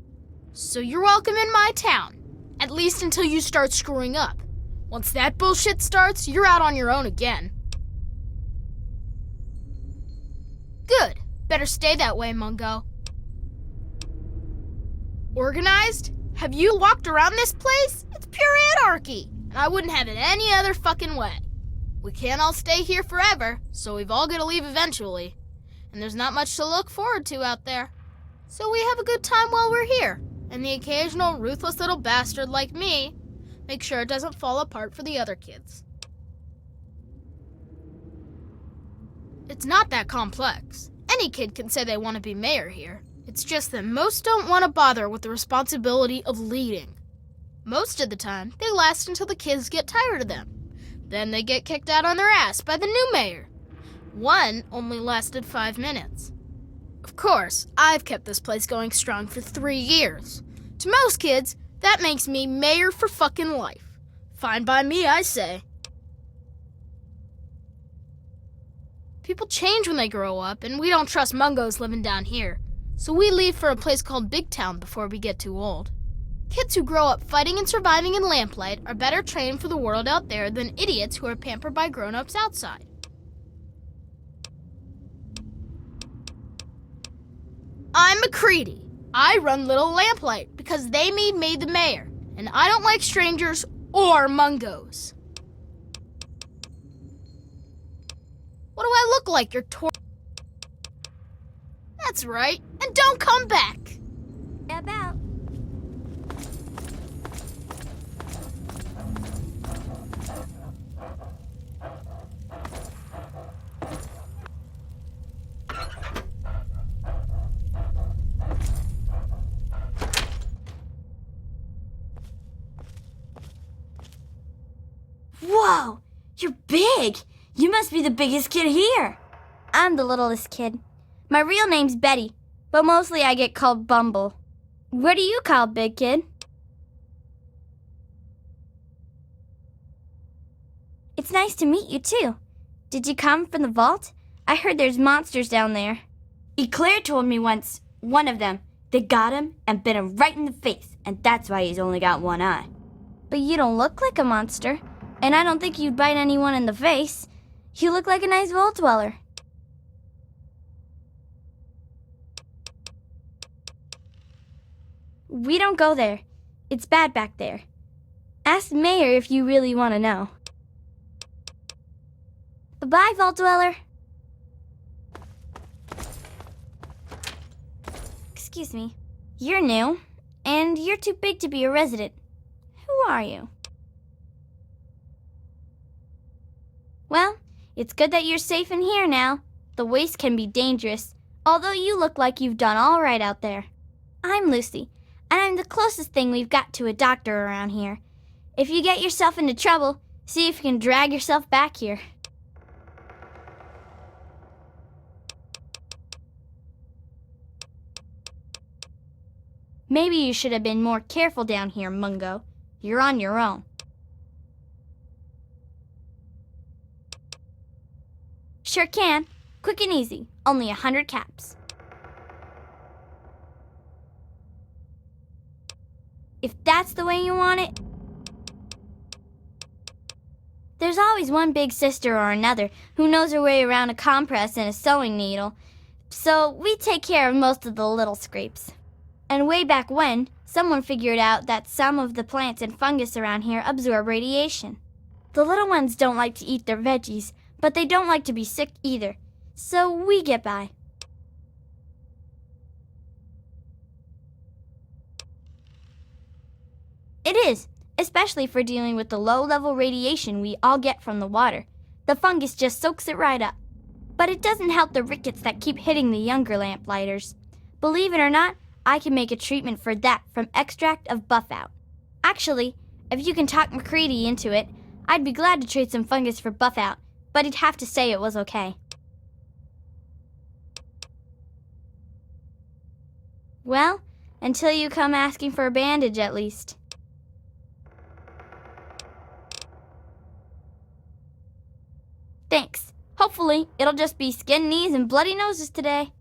So you're welcome in my town, at least until you start screwing up. Once that bullshit starts, you're out on your own again. Good. Better stay that way, Mungo. Organized? Have you walked around this place? It's pure anarchy, and I wouldn't have it any other fucking way. We can't all stay here forever, so we've all got to leave eventually. And there's not much to look forward to out there. So we have a good time while we're here, and the occasional ruthless little bastard like me make sure it doesn't fall apart for the other kids. It's not that complex. Any kid can say they want to be mayor here. It's just that most don't want to bother with the responsibility of leading. Most of the time, they last until the kids get tired of them. Then they get kicked out on their ass by the new mayor. One only lasted 5 minutes. Of course, I've kept this place going strong for 3 years. To most kids, that makes me mayor for fucking life. Fine by me, I say. People change when they grow up, and we don't trust Mungos living down here. So we leave for a place called Big Town before we get too old. Kids who grow up fighting and surviving in lamplight are better trained for the world out there than idiots who are pampered by grown-ups outside. I'm McCready. I run Little Lamplight because they made me the mayor, and I don't like strangers or Mungos. What do I look like, you're That's right, and don't come back! About. Whoa! You're big! You must be the biggest kid here! I'm the littlest kid. My real name's Betty, but mostly I get called Bumble. What are you called, big kid? It's nice to meet you, too. Did you come from the vault? I heard there's monsters down there. Eclair told me once, one of them, they got him and bit him right in the face, and that's why he's only got one eye. But you don't look like a monster, and I don't think you'd bite anyone in the face. You look like a nice vault dweller. We don't go there. It's bad back there. Ask the mayor if you really want to know. Bye-bye, vault dweller. Excuse me. You're new, and you're too big to be a resident. Who are you? Well, it's good that you're safe in here now. The waste can be dangerous, although you look like you've done all right out there. I'm Lucy, and I'm the closest thing we've got to a doctor around here. If you get yourself into trouble, see if you can drag yourself back here. Maybe you should have been more careful down here, Mungo. You're on your own. Sure can. Quick and easy. Only 100 caps. If that's the way you want it. There's always one big sister or another who knows her way around a compress and a sewing needle, so we take care of most of the little scrapes. And way back when, someone figured out that some of the plants and fungus around here absorb radiation. The little ones don't like to eat their veggies, but they don't like to be sick either, so we get by. It is, especially for dealing with the low-level radiation we all get from the water. The fungus just soaks it right up. But it doesn't help the rickets that keep hitting the younger lamplighters. Believe it or not, I can make a treatment for that from extract of buffout. Actually, if you can talk McCready into it, I'd be glad to trade some fungus for buffout, but he'd have to say it was okay. Well, until you come asking for a bandage at least. Thanks. Hopefully, it'll just be skinned knees and bloody noses today.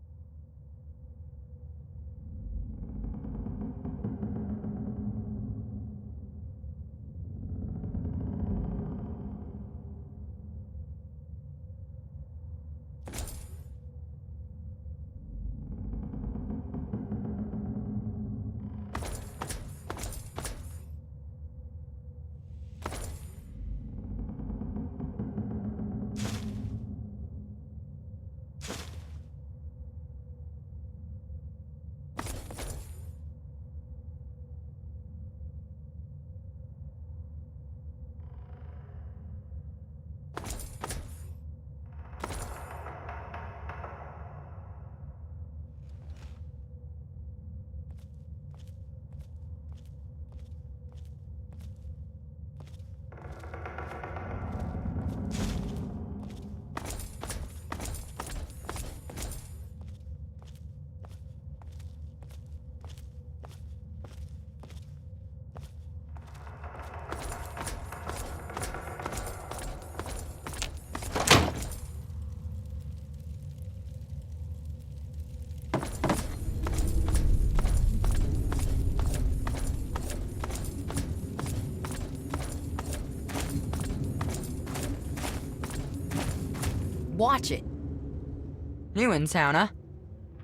watch it. New in town, huh?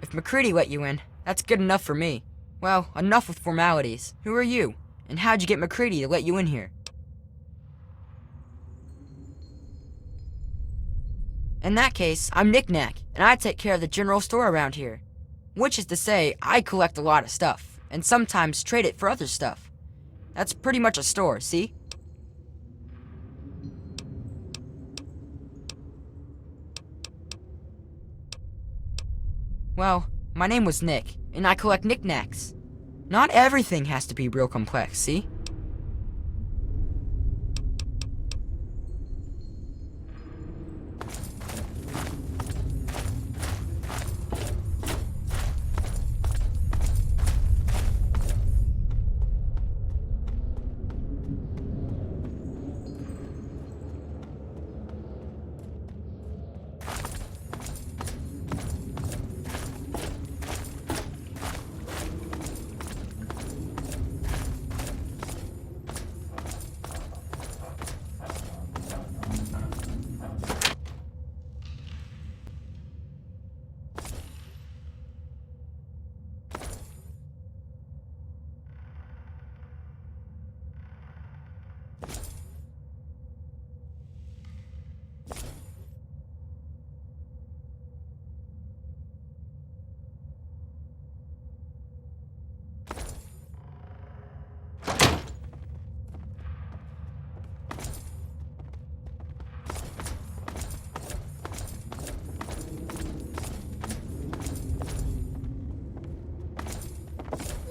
If McCready let you in, that's good enough for me. Well, enough with formalities. Who are you? And how'd you get McCready to let you in here? In that case, I'm Knick-Knack, and I take care of the general store around here. Which is to say, I collect a lot of stuff, and sometimes trade it for other stuff. That's pretty much a store, see? Well, my name was Nick, and I collect knickknacks. Not everything has to be real complex, see?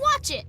Watch it!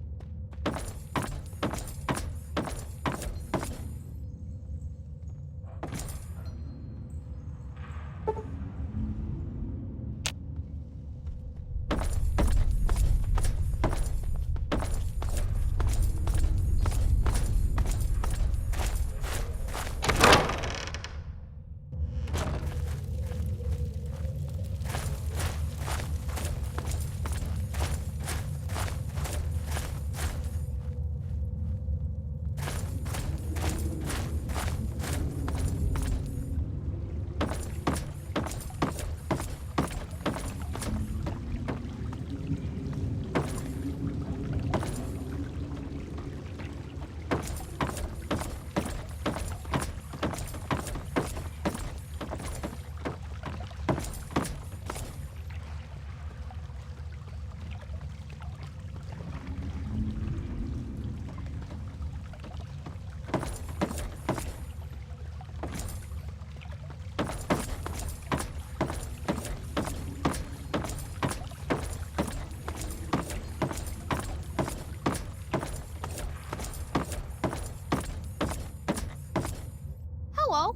Hello.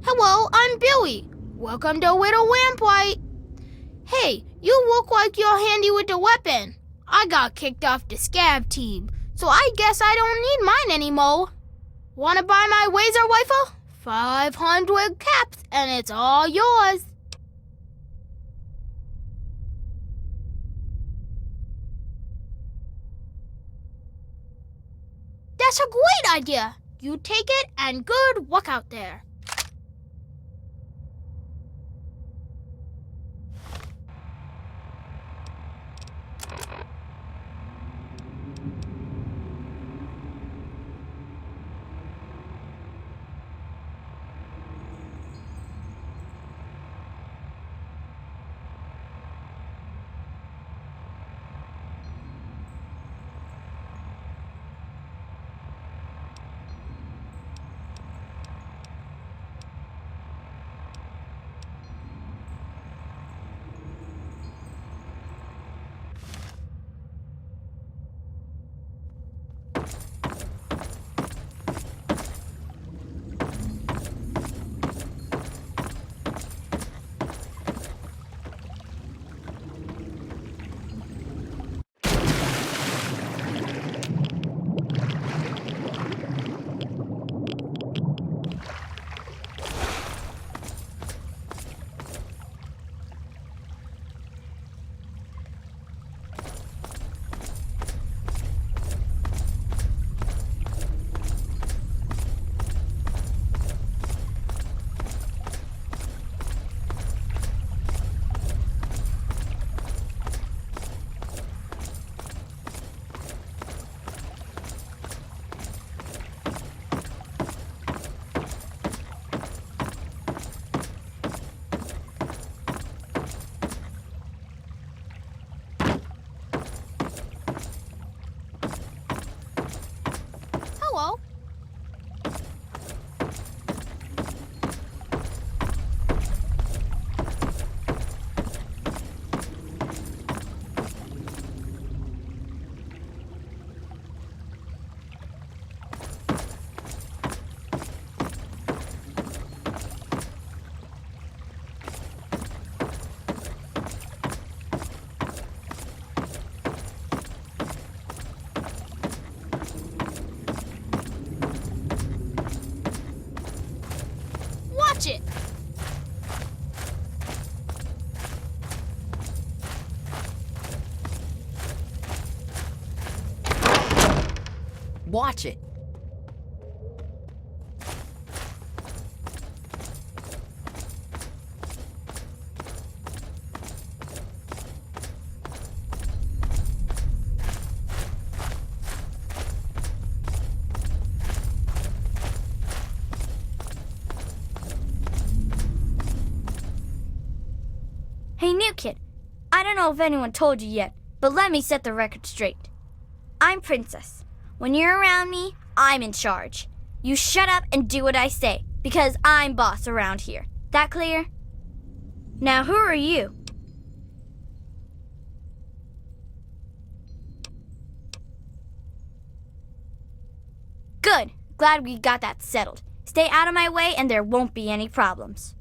Hello, I'm Billy. Welcome to Widow Lamplight. Hey, you look like you're handy with the weapon. I got kicked off the scab team, so I guess I don't need mine anymore. Wanna buy my laser rifle? 500 caps, and it's all yours. That's a great idea. You take it, and good luck out there. Watch it. Hey, new kid. I don't know if anyone told you yet, but let me set the record straight. I'm Princess. When you're around me, I'm in charge. You shut up and do what I say, because I'm boss around here. That clear? Now, who are you? Good. Glad we got that settled. Stay out of my way and there won't be any problems.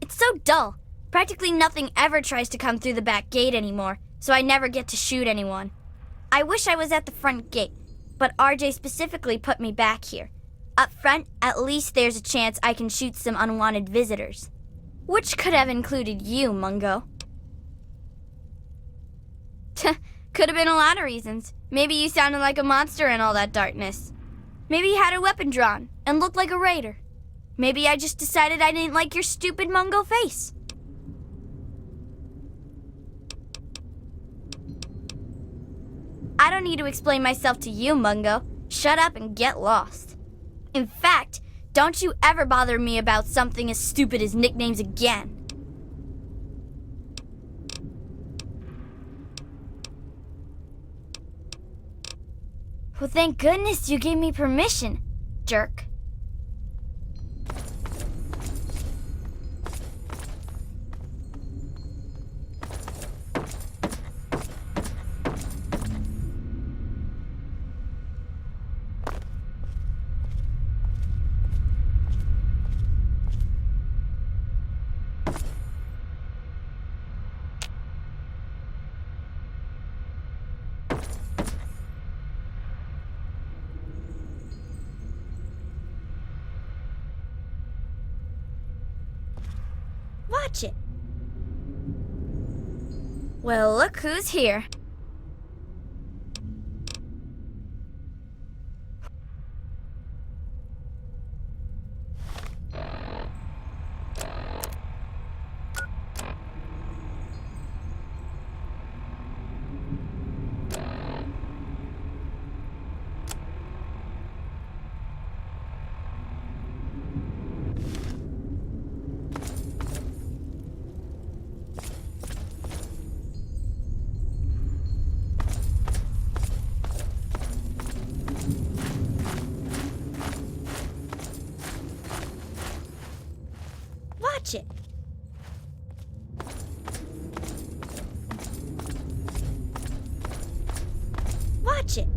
It's so dull. Practically nothing ever tries to come through the back gate anymore, so I never get to shoot anyone. I wish I was at the front gate, but RJ specifically put me back here. Up front, at least there's a chance I can shoot some unwanted visitors. Which could have included you, Mungo. Could have been a lot of reasons. Maybe you sounded like a monster in all that darkness. Maybe you had a weapon drawn and looked like a raider. Maybe I just decided I didn't like your stupid Mungo face. I don't need to explain myself to you, Mungo. Shut up and get lost. In fact, don't you ever bother me about something as stupid as nicknames again. Well, thank goodness you gave me permission, jerk. Watch it. Well, look who's here. Watch it. Watch it.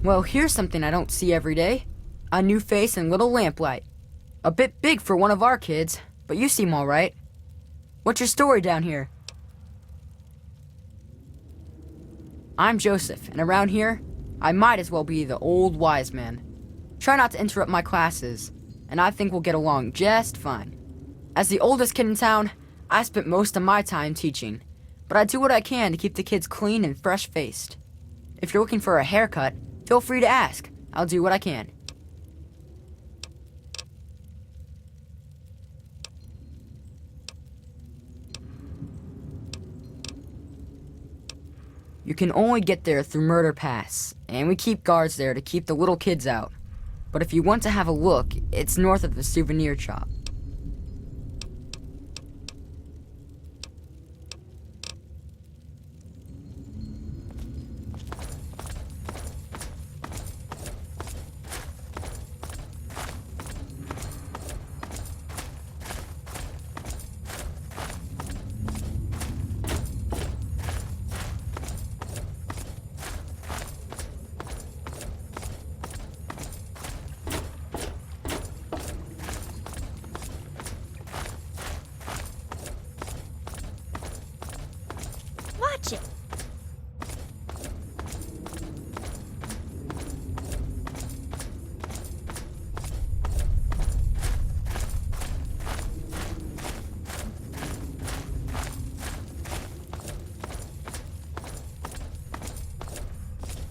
Well, here's something I don't see every day. A new face and little lamplight. A bit big for one of our kids, but you seem all right. What's your story down here? I'm Joseph, and around here, I might as well be the old wise man. Try not to interrupt my classes, and I think we'll get along just fine. As the oldest kid in town, I spent most of my time teaching, but I do what I can to keep the kids clean and fresh-faced. If you're looking for a haircut, feel free to ask. I'll do what I can. You can only get there through Murder Pass, and we keep guards there to keep the little kids out. But if you want to have a look, it's north of the souvenir shop. Watch it.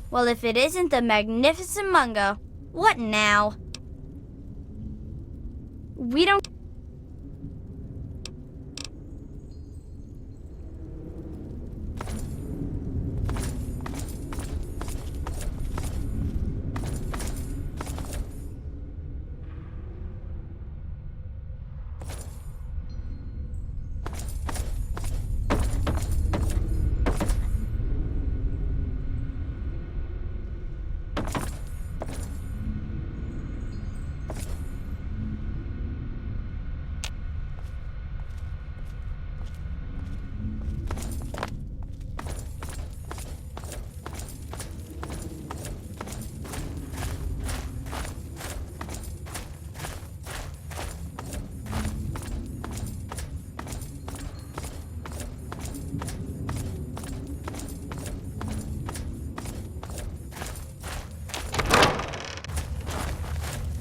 Well, if it isn't the magnificent Mungo, what now? We don't...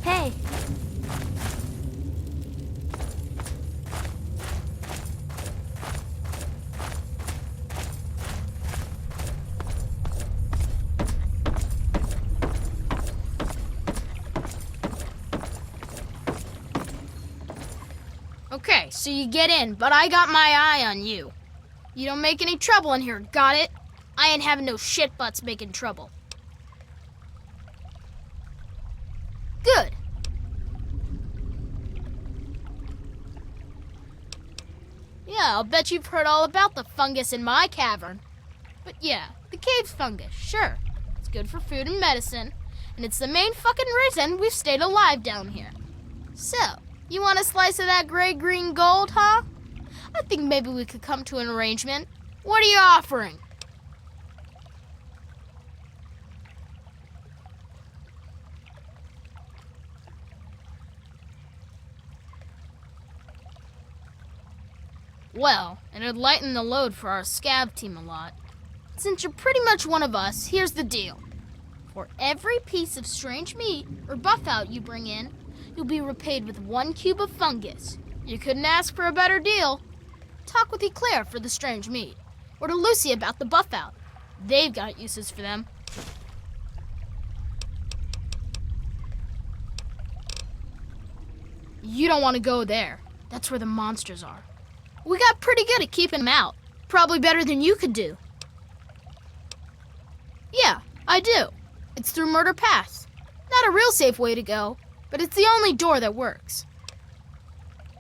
Hey. Okay, so you get in, but I got my eye on you. You don't make any trouble in here, got it? I ain't having no shit butts making trouble. Good. Yeah, I'll bet you've heard all about the fungus in my cavern. But yeah, the cave fungus, sure. It's good for food and medicine, and it's the main fucking reason we've stayed alive down here. So, you want a slice of that gray-green gold, huh? I think maybe we could come to an arrangement. What are you offering? Well, it'd lighten the load for our scab team a lot. Since you're pretty much one of us, here's the deal. For every piece of strange meat or buff out you bring in, you'll be repaid with 1 cube of fungus. You couldn't ask for a better deal. Talk with Eclair for the strange meat, or to Lucy about the buff out. They've got uses for them. You don't want to go there. That's where the monsters are. We got pretty good at keeping them out. Probably better than you could do. Yeah, I do. It's through Murder Pass. Not a real safe way to go, but it's the only door that works.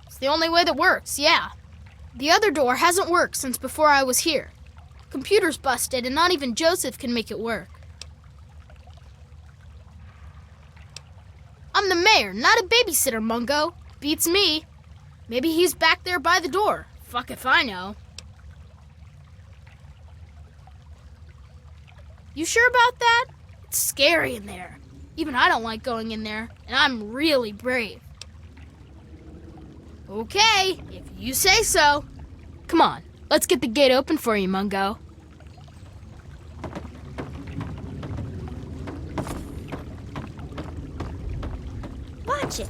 It's the only way that works, yeah. The other door hasn't worked since before I was here. Computer's busted and not even Joseph can make it work. I'm the mayor, not a babysitter, Mungo. Beats me. Maybe he's back there by the door. Fuck if I know. You sure about that? It's scary in there. Even I don't like going in there, and I'm really brave. Okay, if you say so. Come on, let's get the gate open for you, Mungo. Watch it.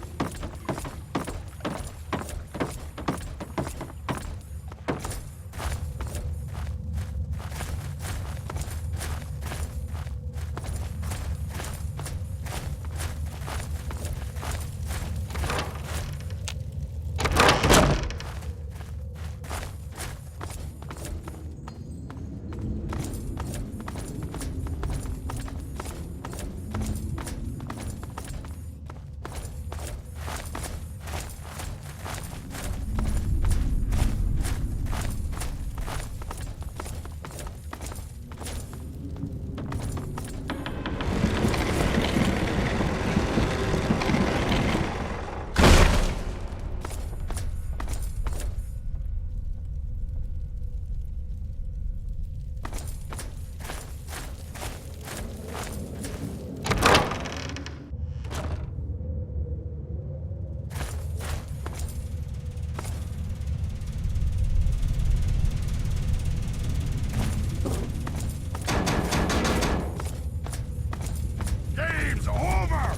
Game's over!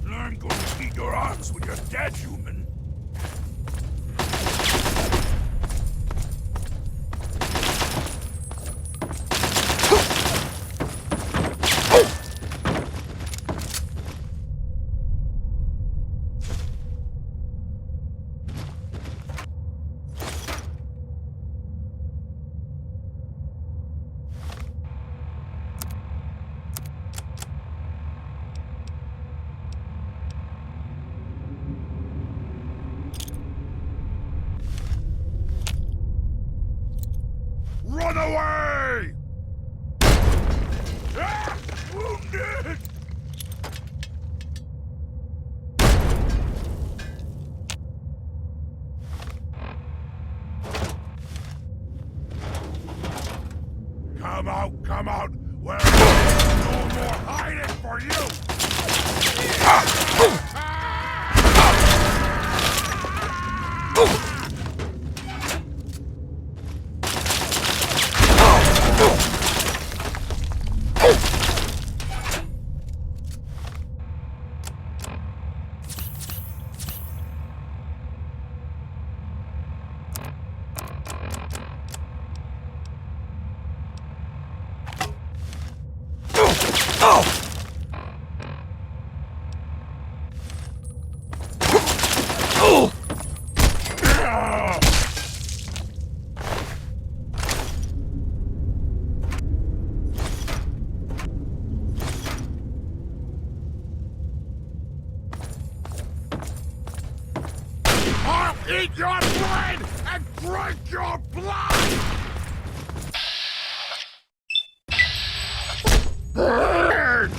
I'm going to beat your arms when you're dead, human. Run away! Ah! Wounded! Come out, come out! Where no more hiding for you! I'll eat your brain and drink your blood! Burn!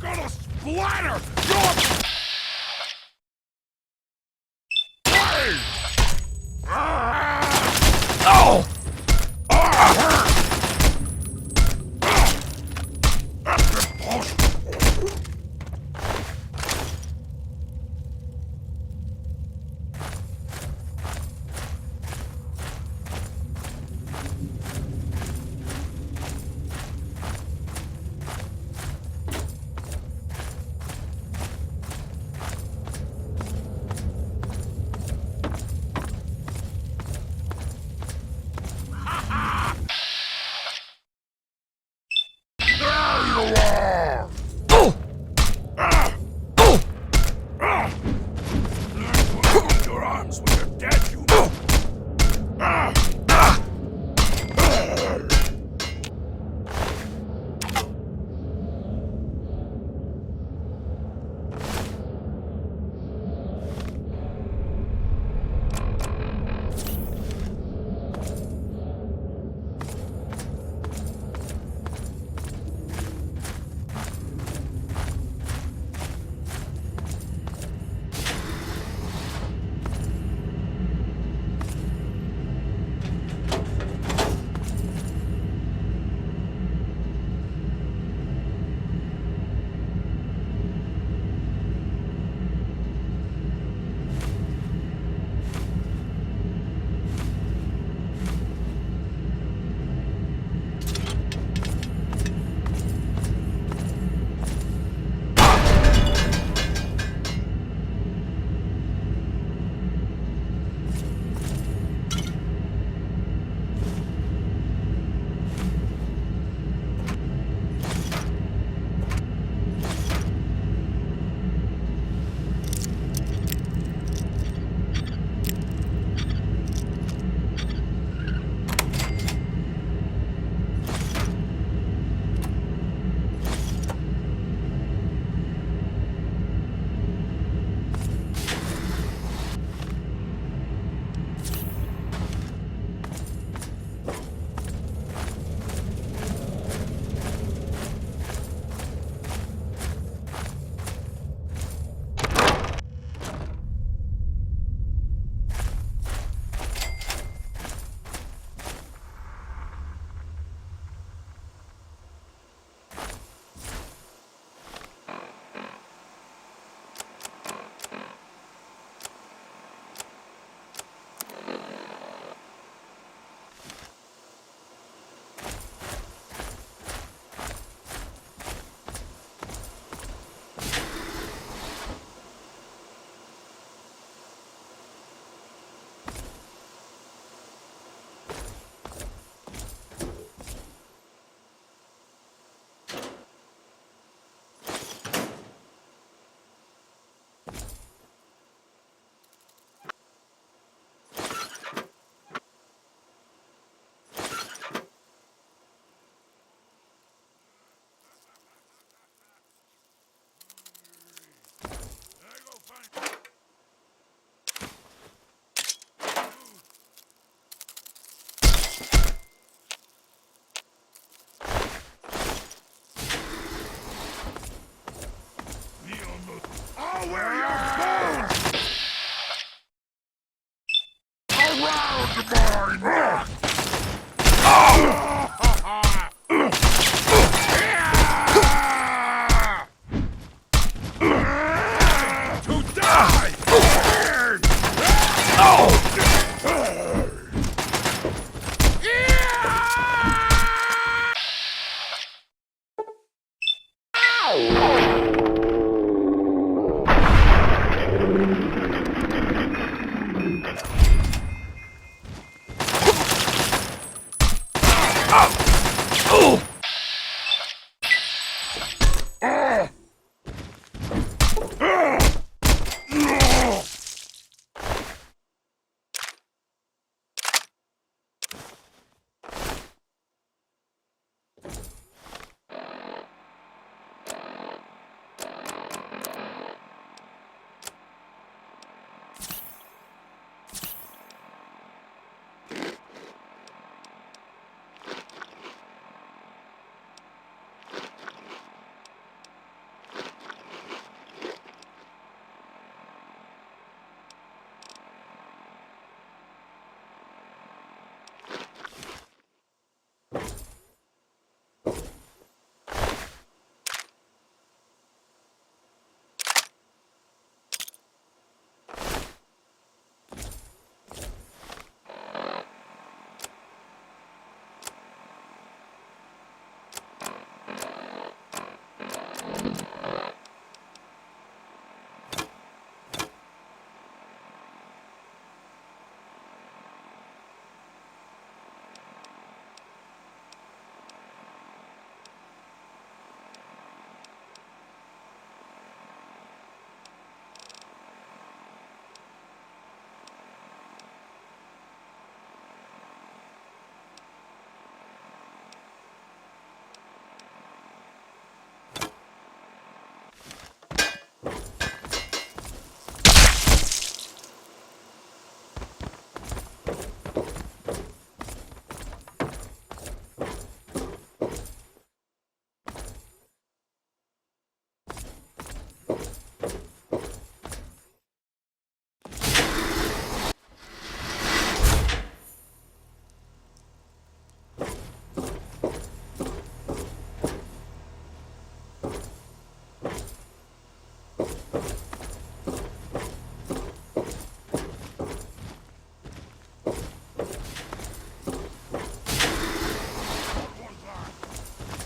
Gonna splatter your brain! Oh! That's impossible!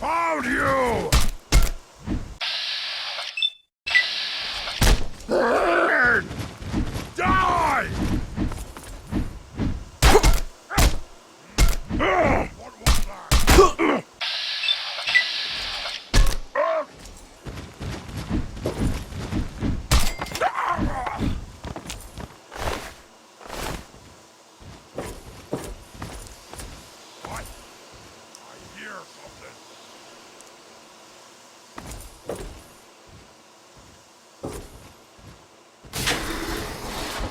Found you! Die!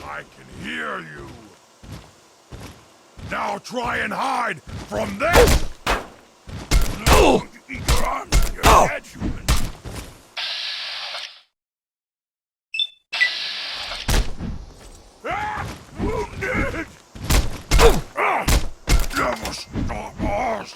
I can hear you. Now try and hide from this! No! Your arms, your head, human. Wounded! Never stop us!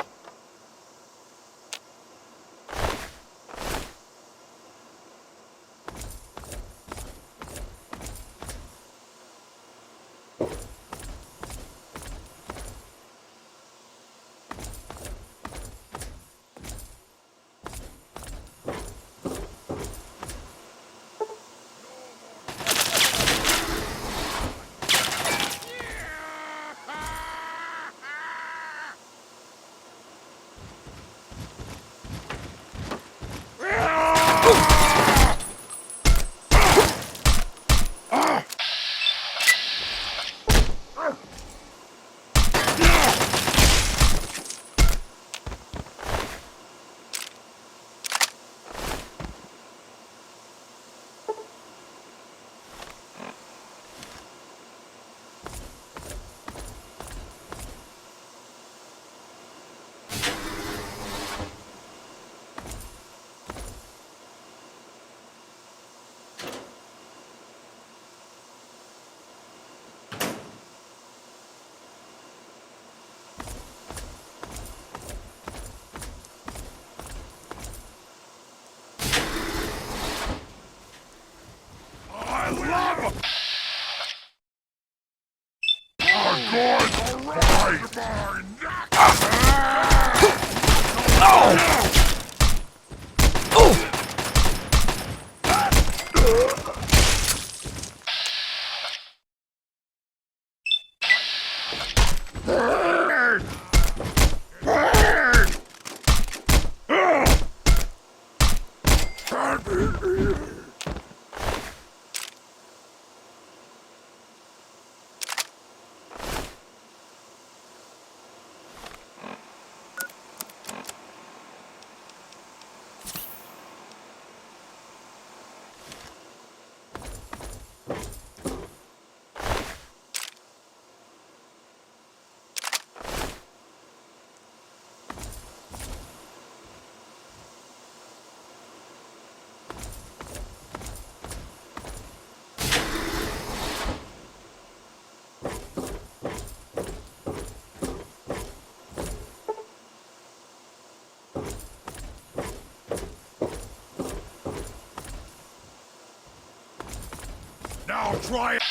Now try it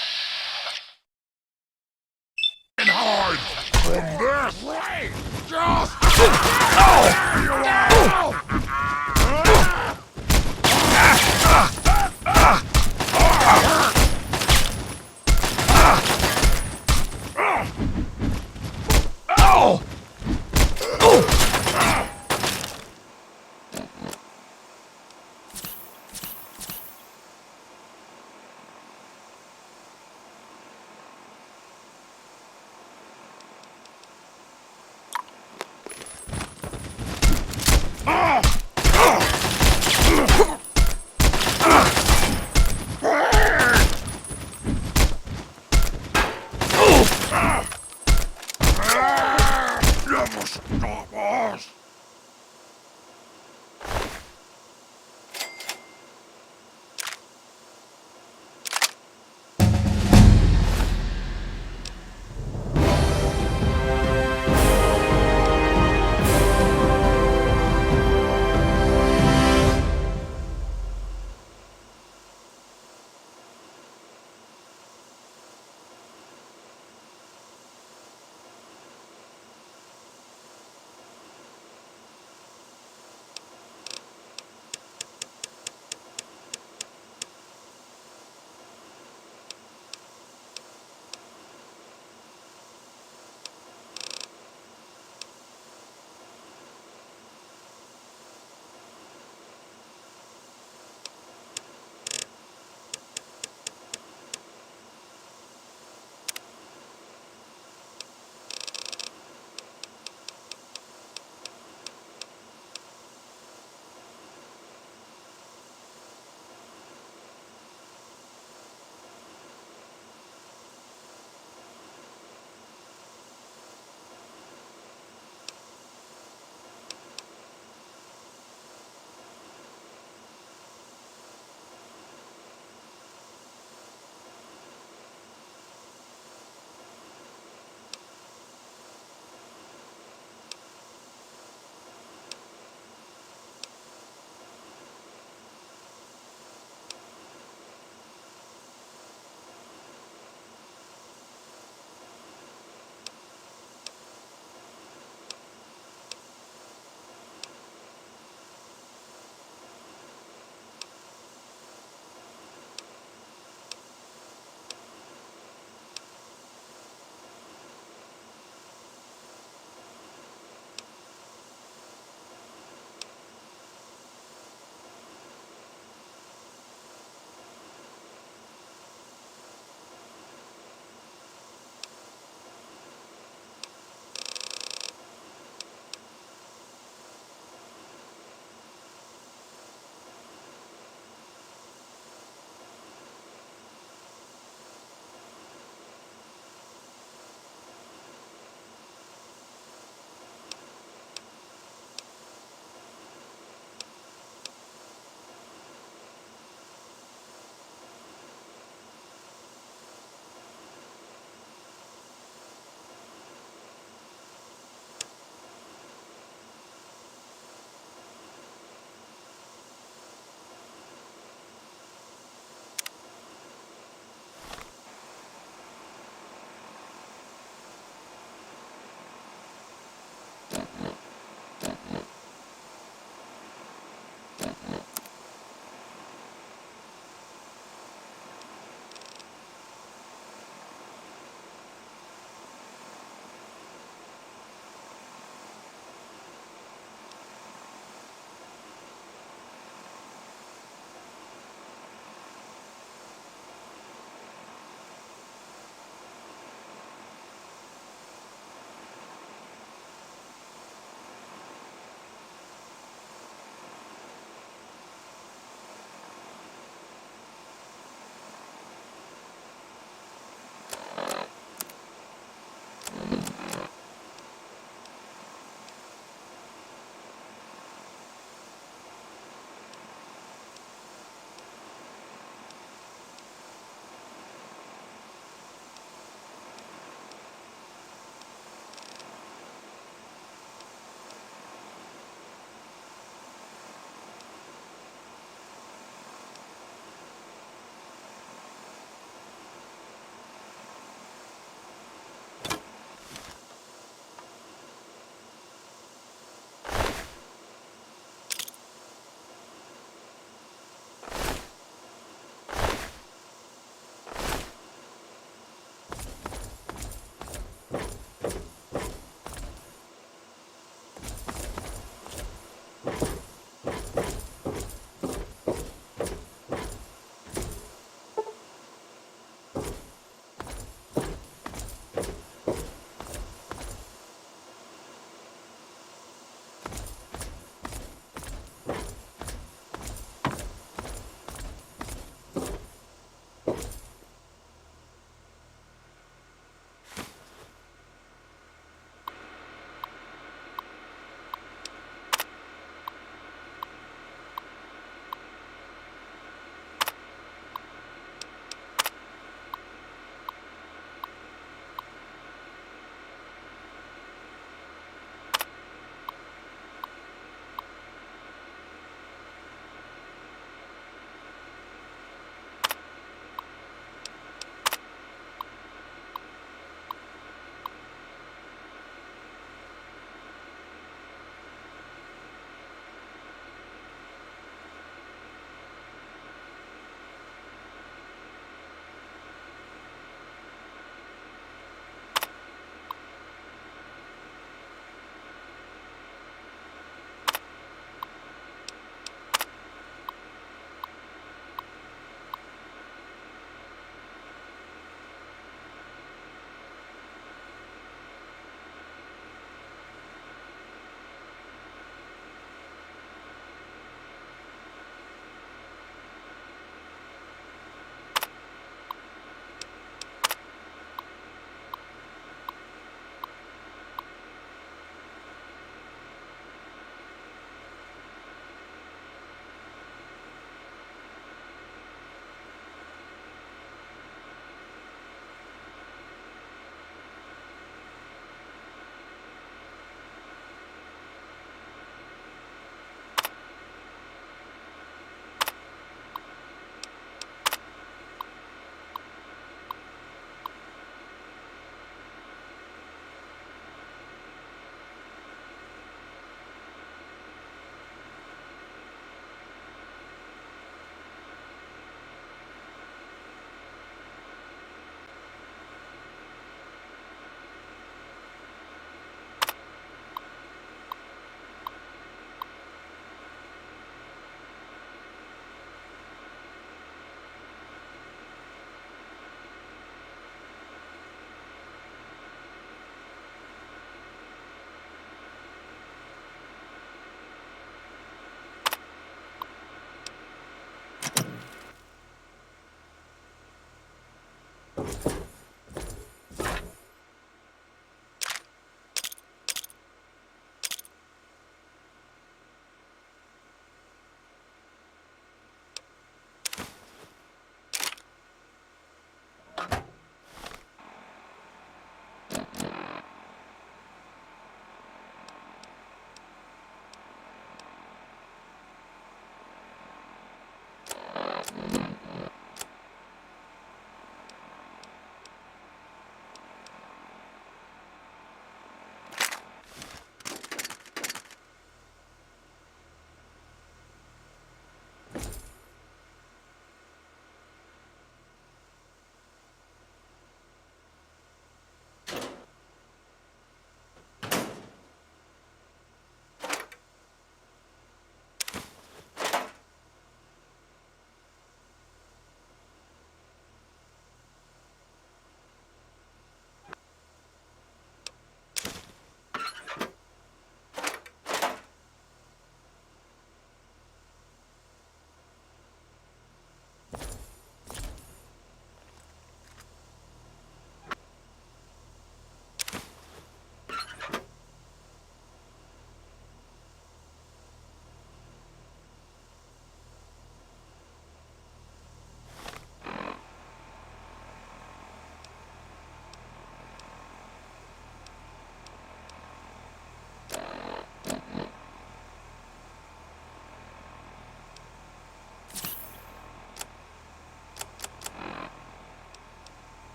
hard from this way. Just there you never stop us.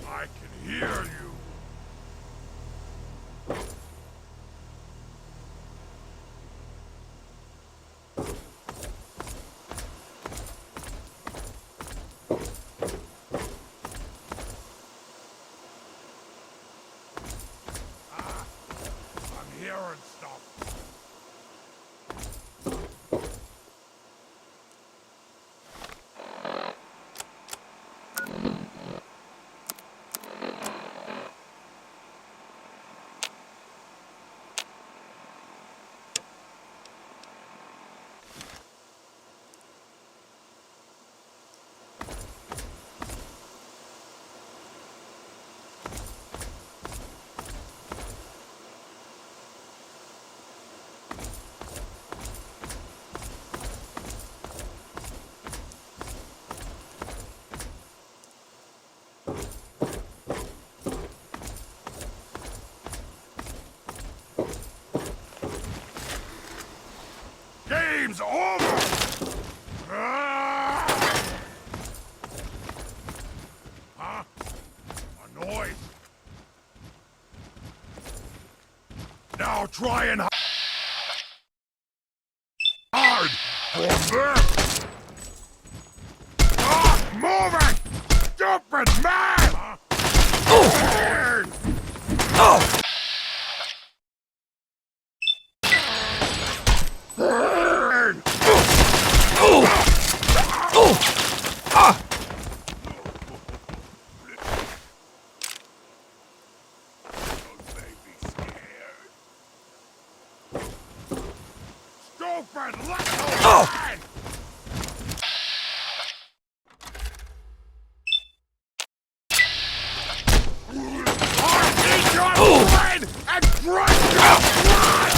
I can hear you. I'm hearing stuff. Game's over! Huh? A noise? Now try and hard from this! Moving! Stupid man! Oh! Stupid little man! I'll eat your brain and drink your blood!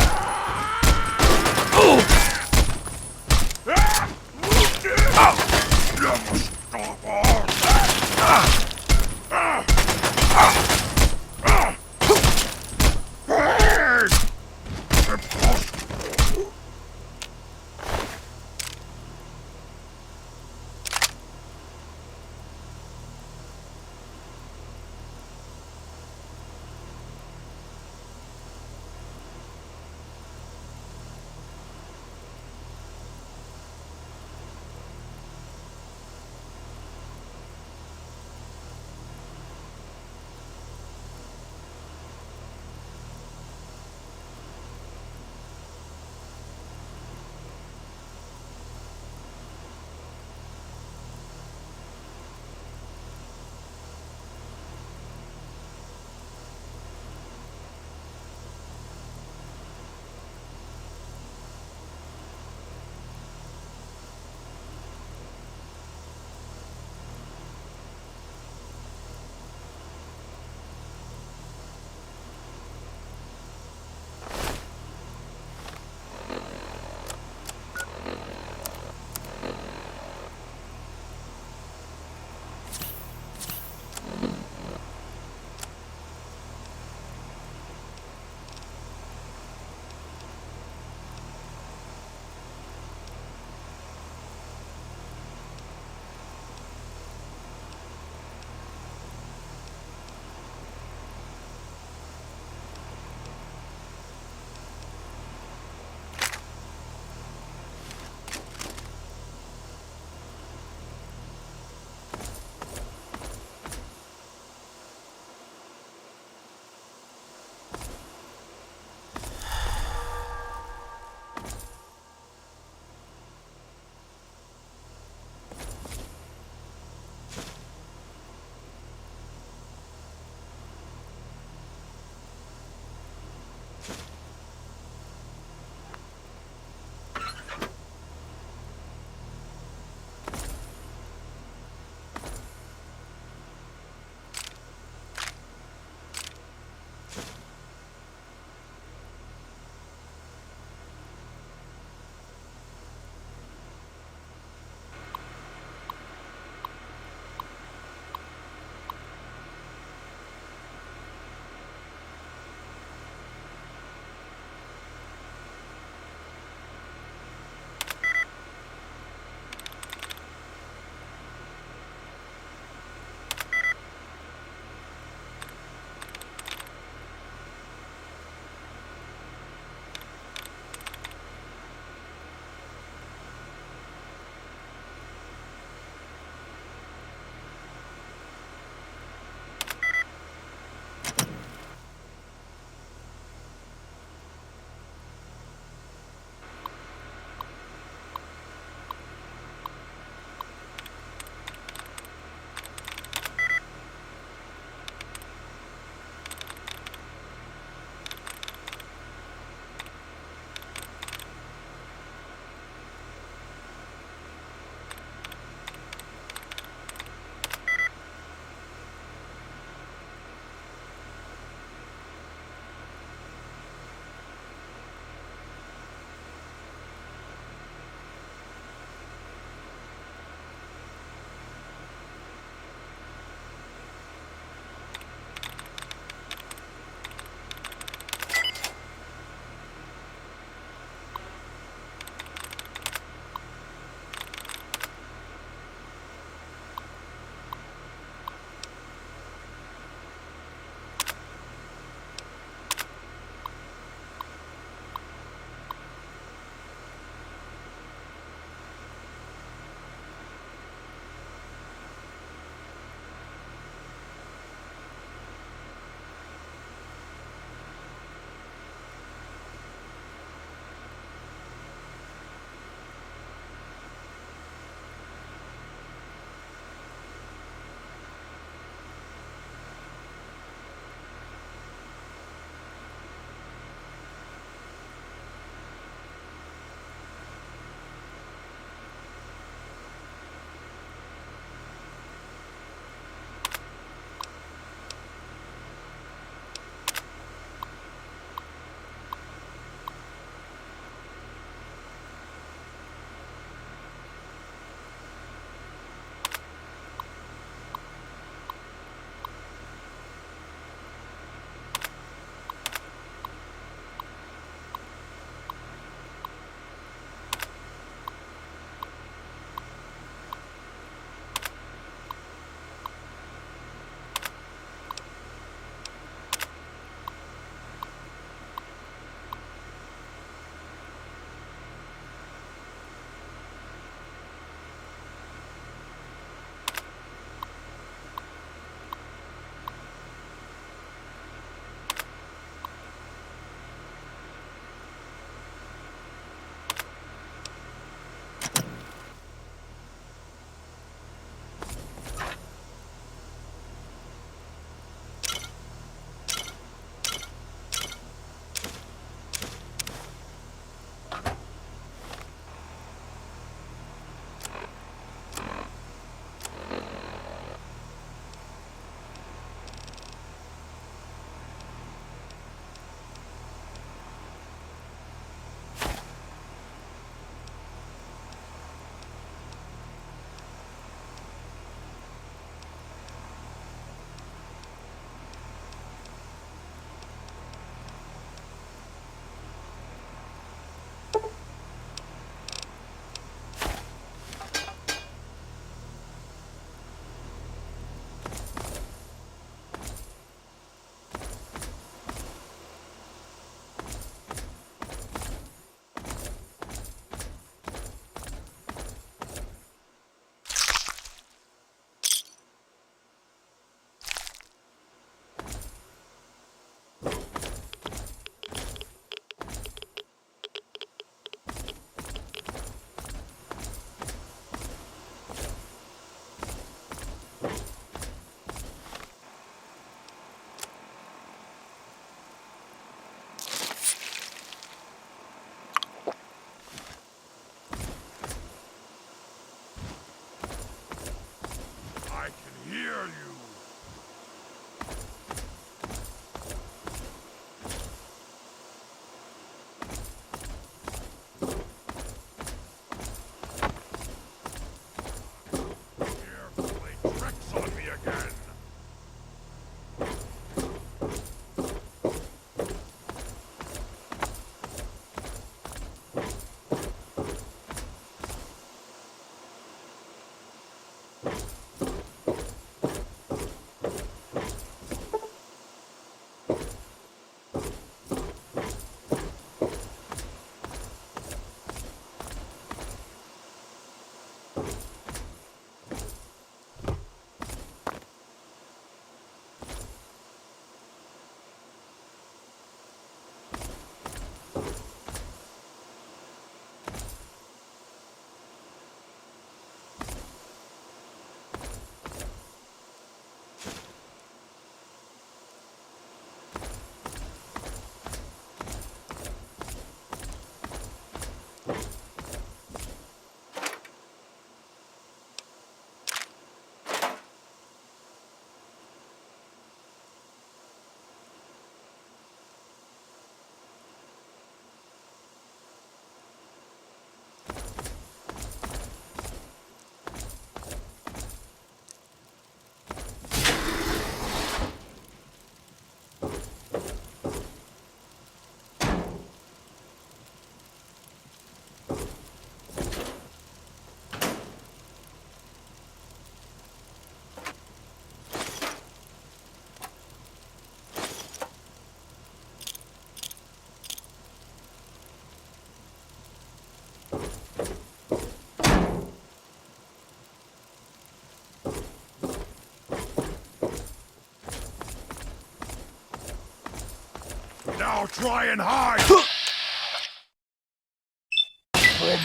try and hide! From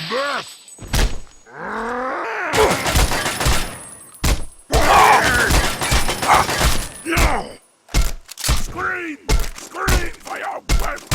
this! No! Scream! Scream for your weapon!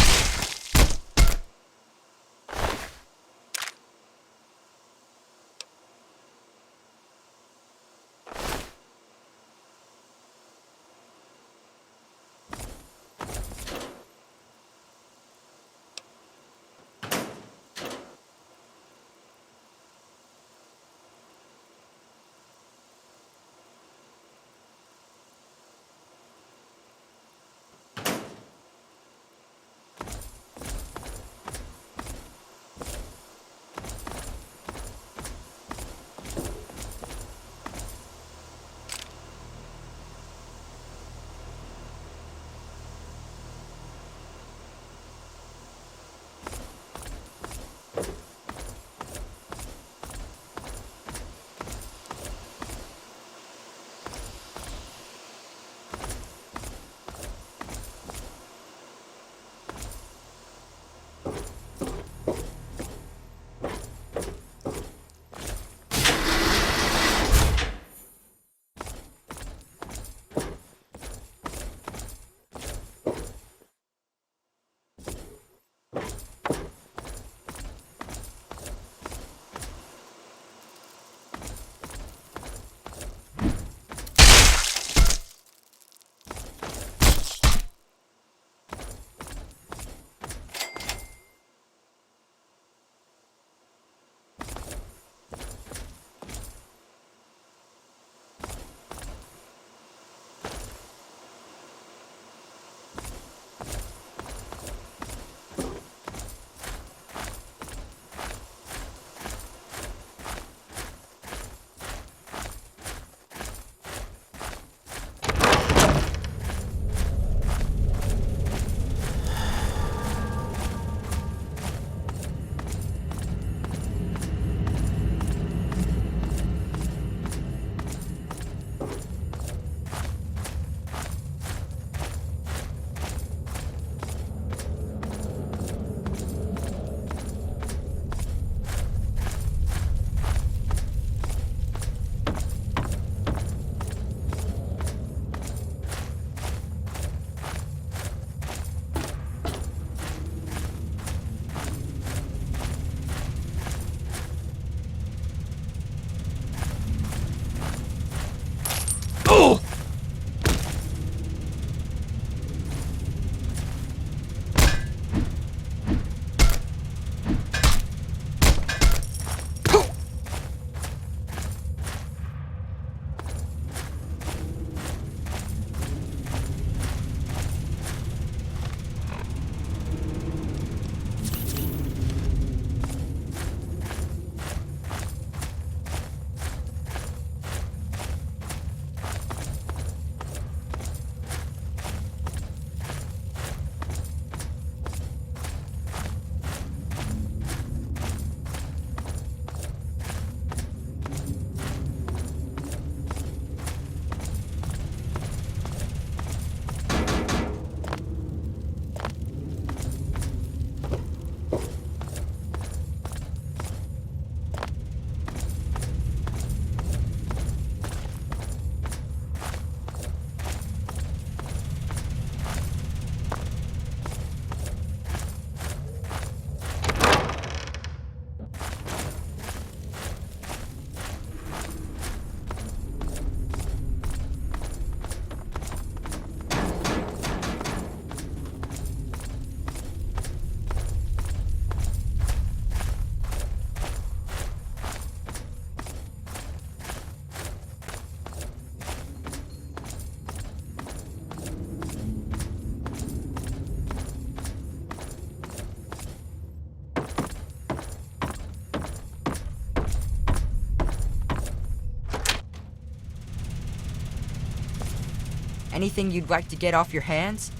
Anything you'd like to get off your hands?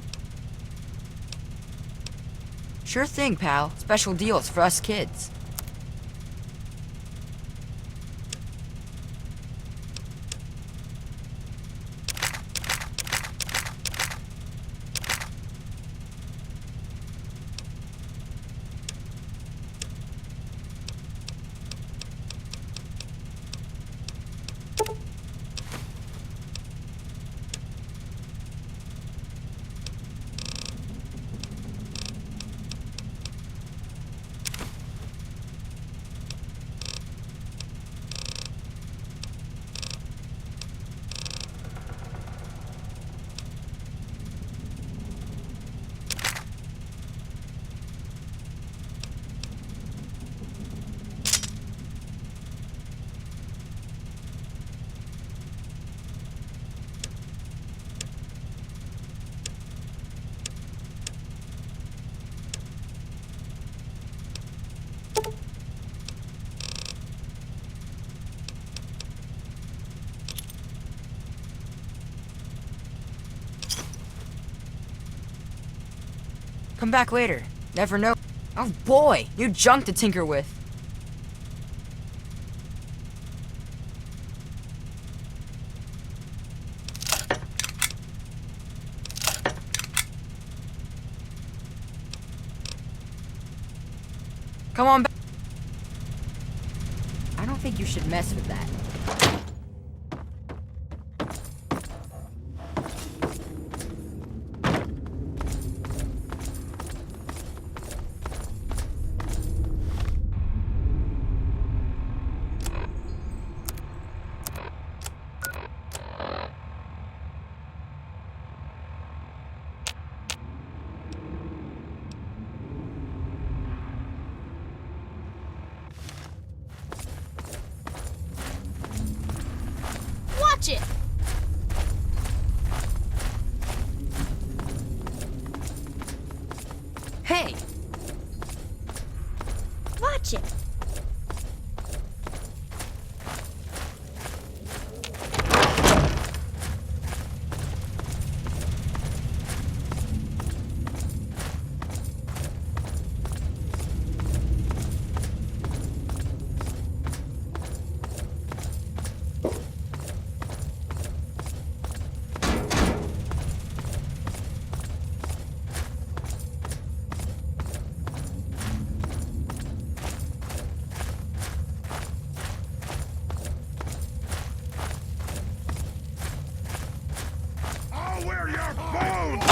Sure thing, pal. Special deals for us kids. Come back later. Never know. Oh boy, new junk to tinker with. Come on back. I don't think you should mess with that. Watch it! Hey! Watch it. I'll wear your bones!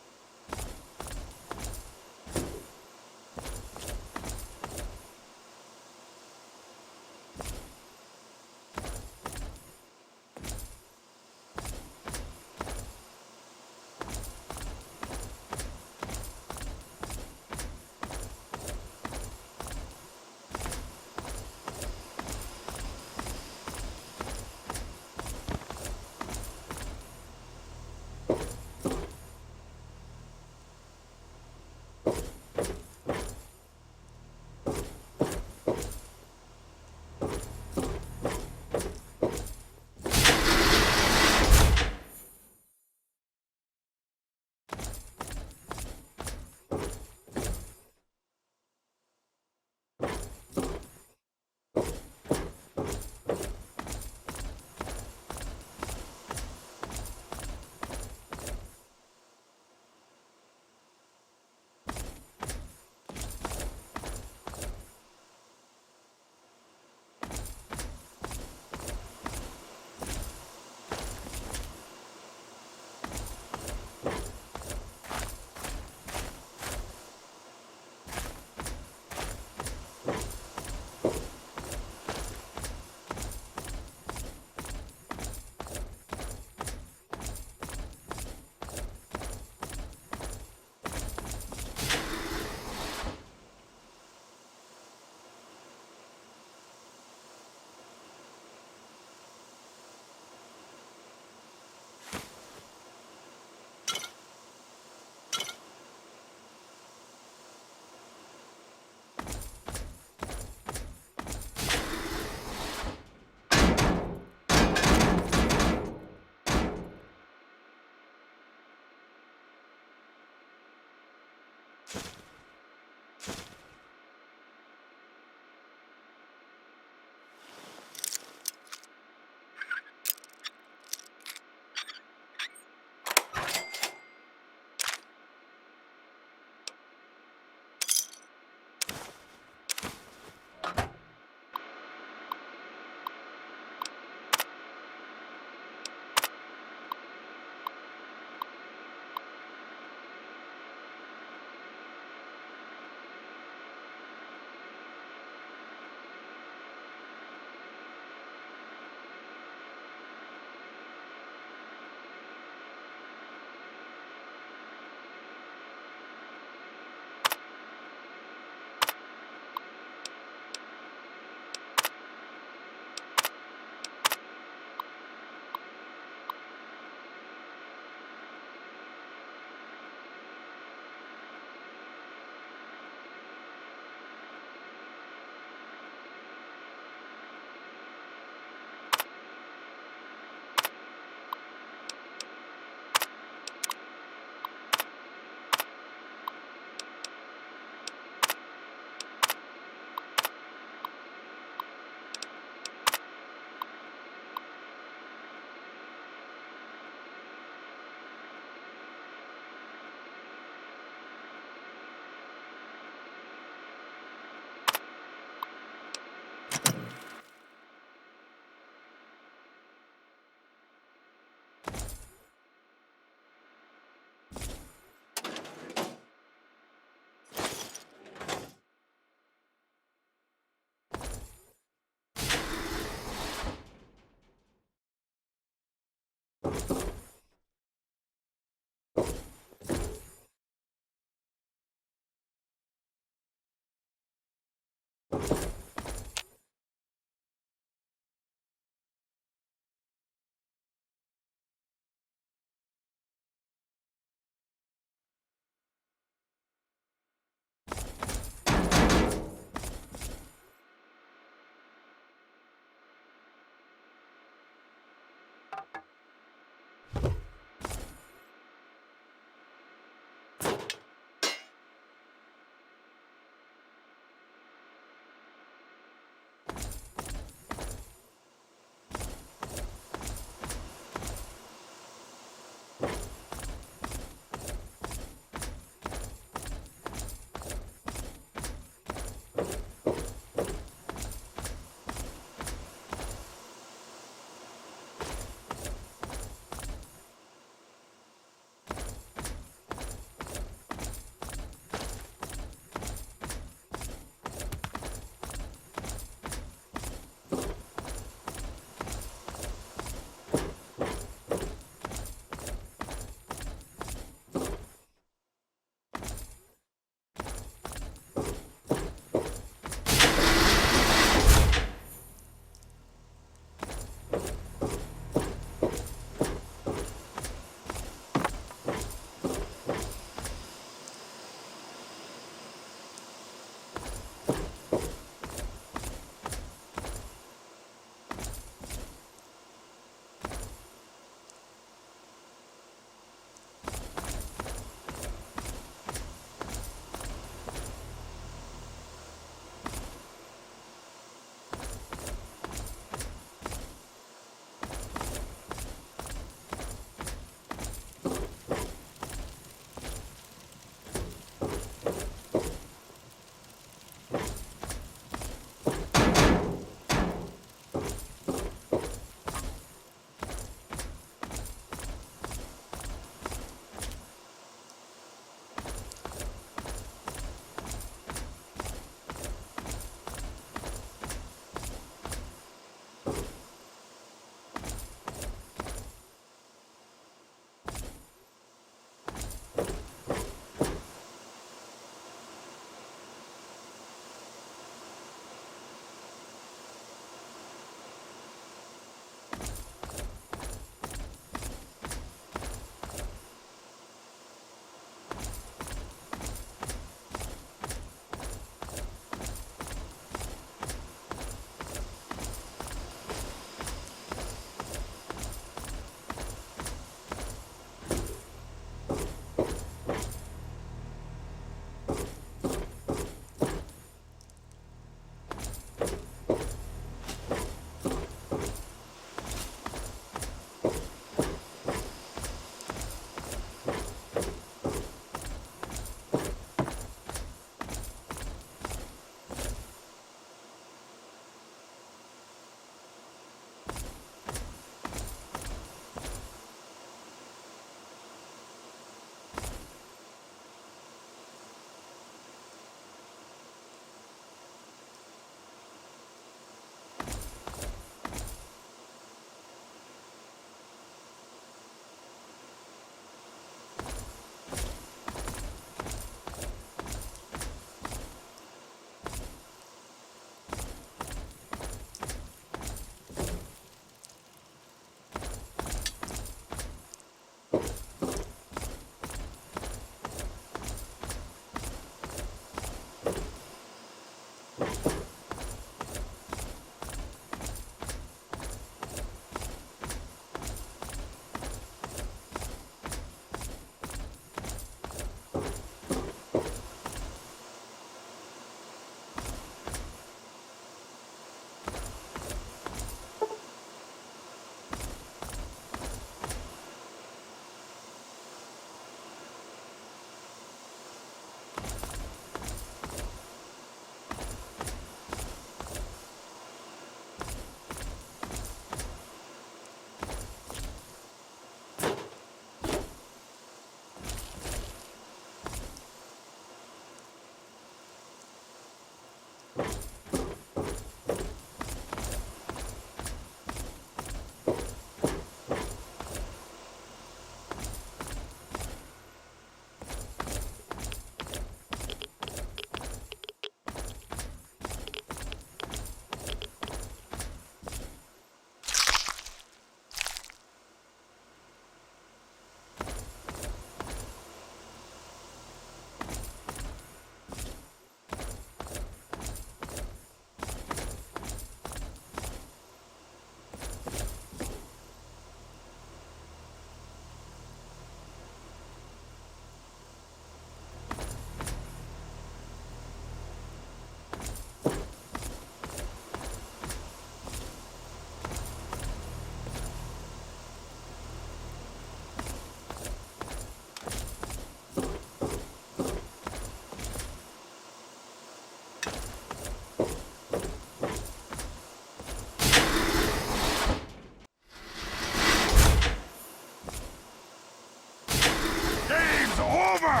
over!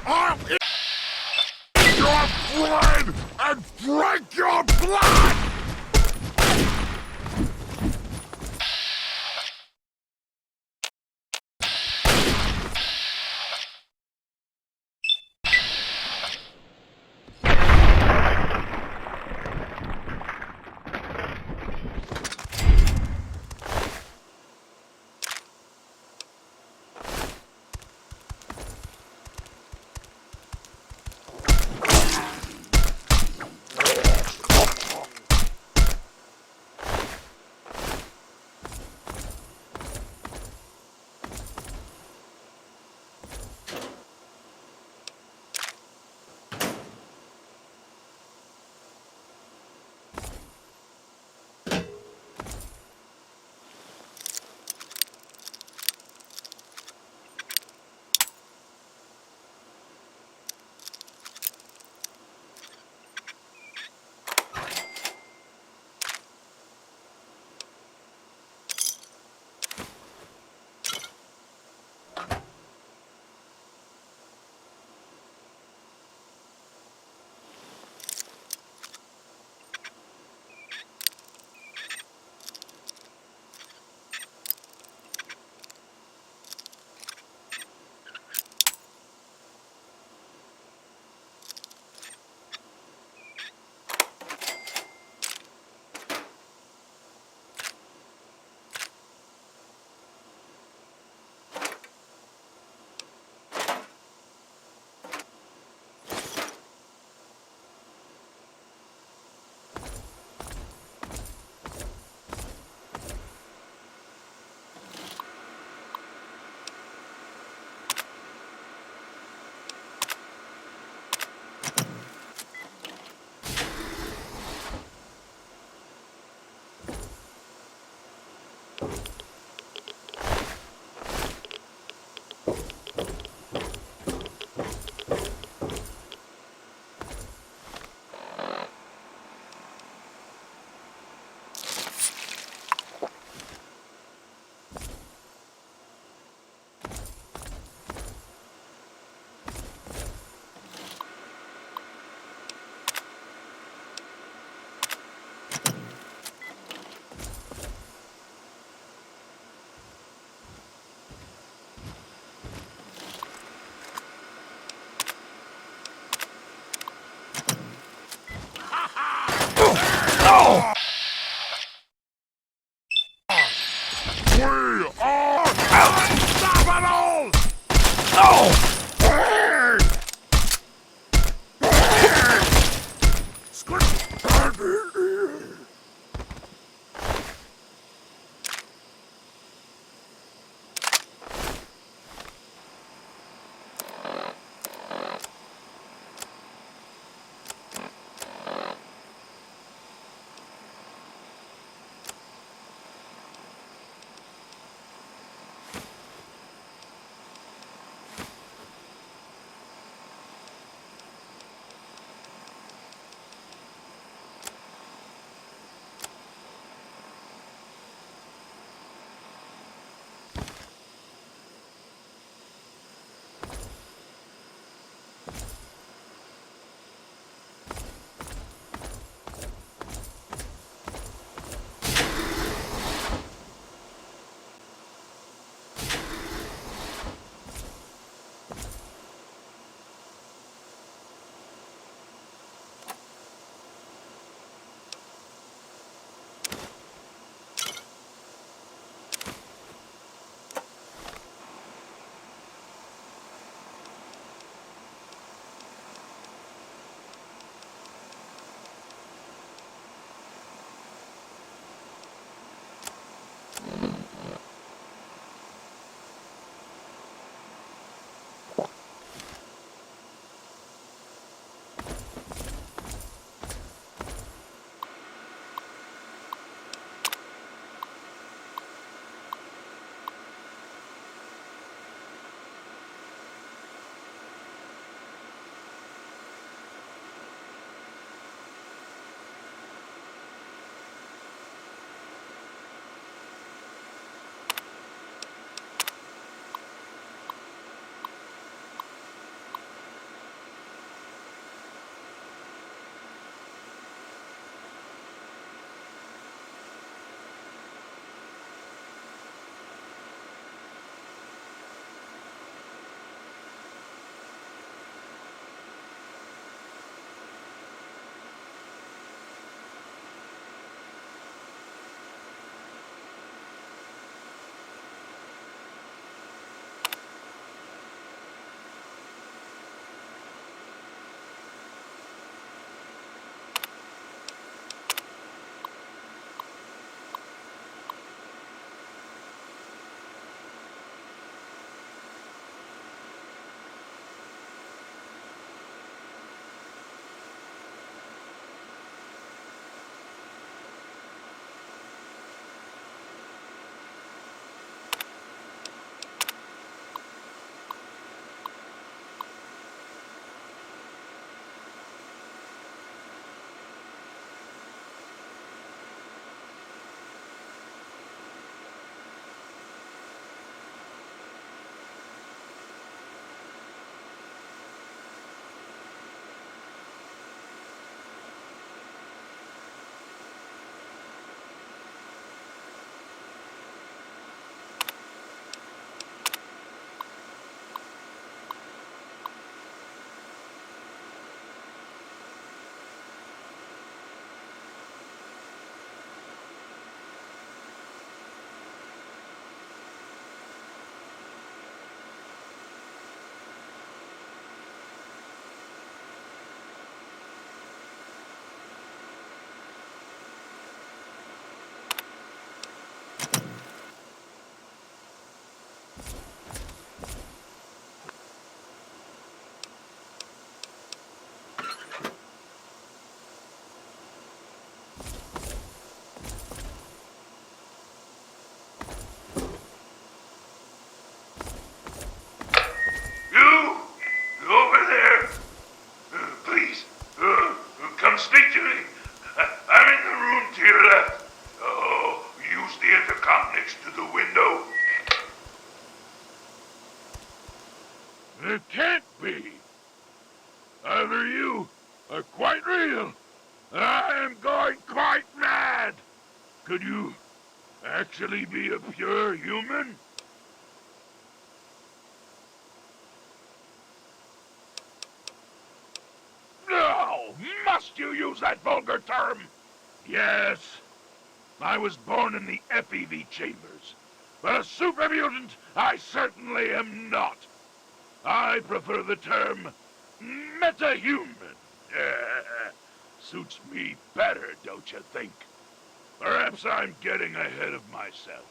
I'll eat your friend and drink your blood! We are unstoppable! It can't be. Either you are quite real, or I am going quite mad. Could you actually be a pure human? No! Must you use that vulgar term? Yes. I was born in the FEV chambers, but a super mutant I certainly am not. I prefer the term metahuman. Suits me better, don't you think? Perhaps I'm getting ahead of myself.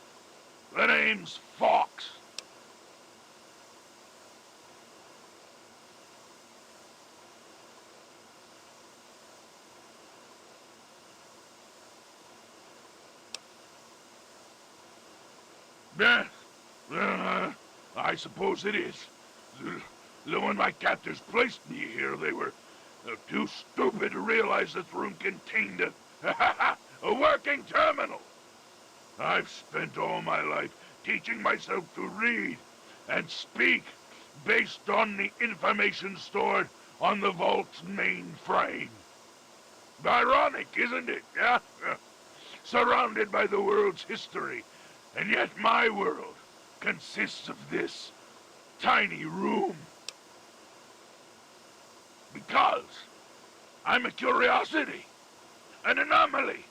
The name's Fox. Yes, I suppose it is. When my captors placed me here, they were too stupid to realize this room contained a working terminal. I've spent all my life teaching myself to read and speak based on the information stored on the Vault's mainframe. Ironic, isn't it? Yeah? Surrounded by the world's history, and yet my world consists of this tiny room. Because I'm a curiosity, an anomaly.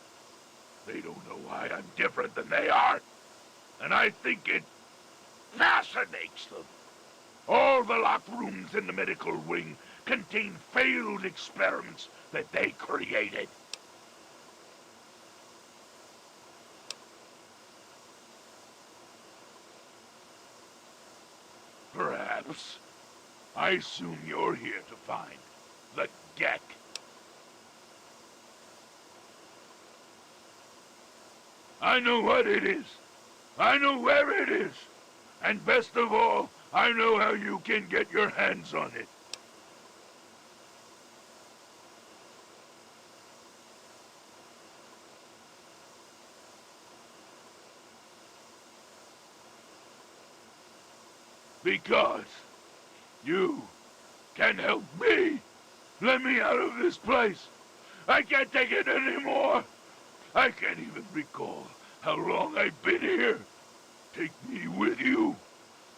They don't know why I'm different than they are, and I think it fascinates them. All the locked rooms in the medical wing contain failed experiments that they created. Perhaps. I assume you're here to find the Gek. I know what it is. I know where it is. And best of all, I know how you can get your hands on it. Because you can help me. Let me out of this place. I can't take it anymore. I can't even recall how long I've been here. Take me with you,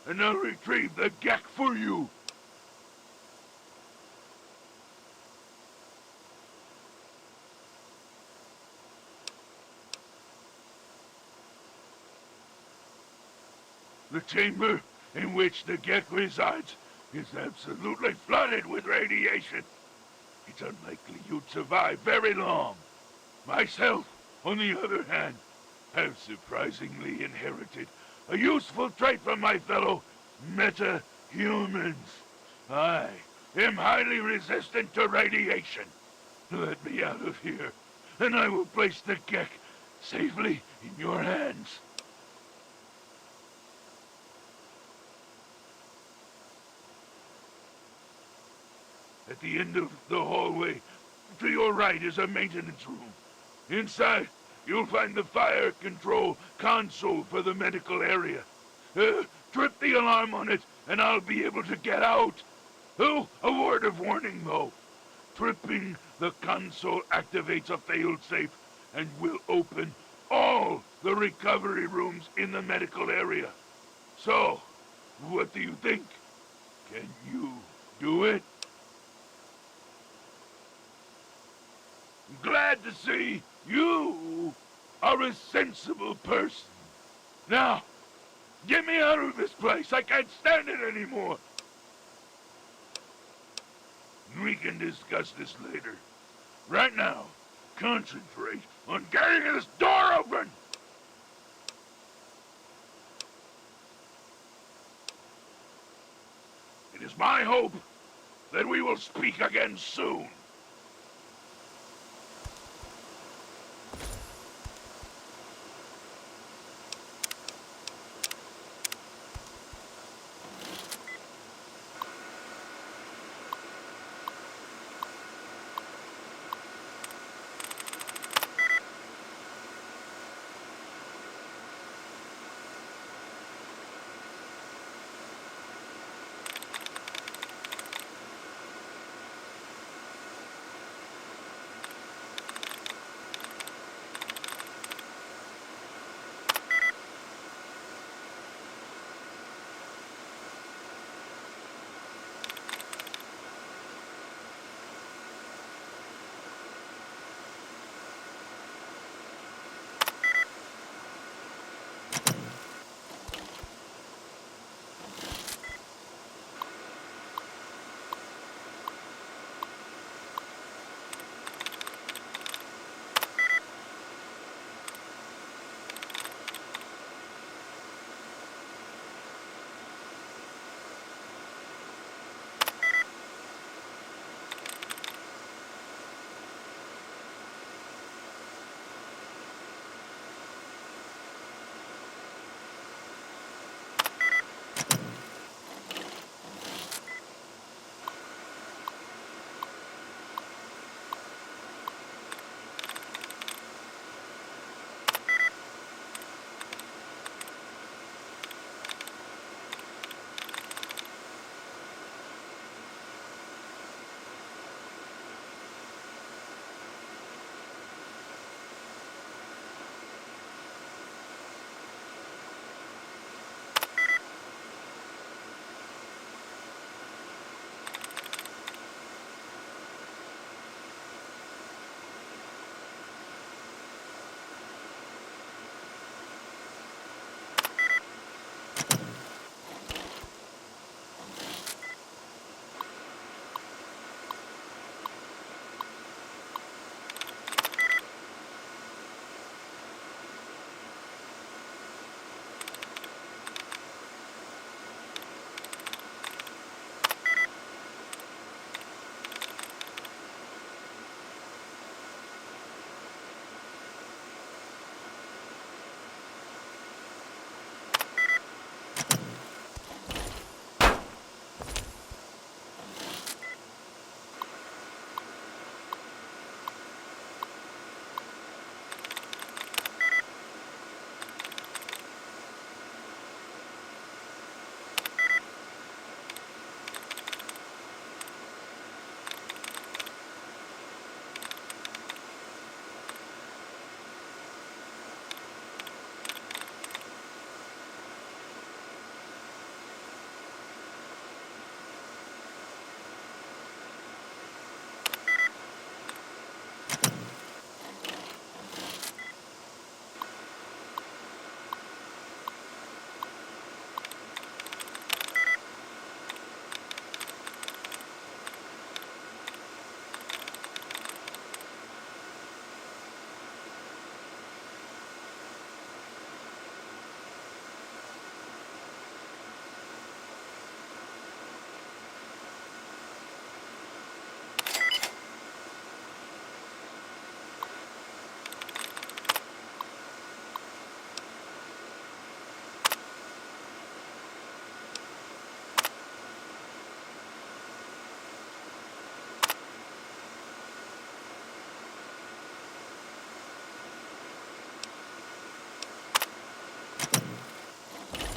and I'll retrieve the Gek for you. The chamber in which the Gek resides is absolutely flooded with radiation. It's unlikely you'd survive very long. Myself, on the other hand, have surprisingly inherited a useful trait from my fellow meta-humans. I am highly resistant to radiation. Let me out of here, and I will place the Gek safely in your hands. At the end of the hallway, to your right is a maintenance room. Inside, you'll find the fire control console for the medical area. Trip the alarm on it, and I'll be able to get out. Oh, a word of warning, though. Tripping the console activates a failsafe and will open all the recovery rooms in the medical area. So, what do you think? Can you do it? Glad to see you are a sensible person. Now, get me out of this place. I can't stand it anymore. We can discuss this later. Right now, concentrate on getting this door open. It is my hope that we will speak again soon.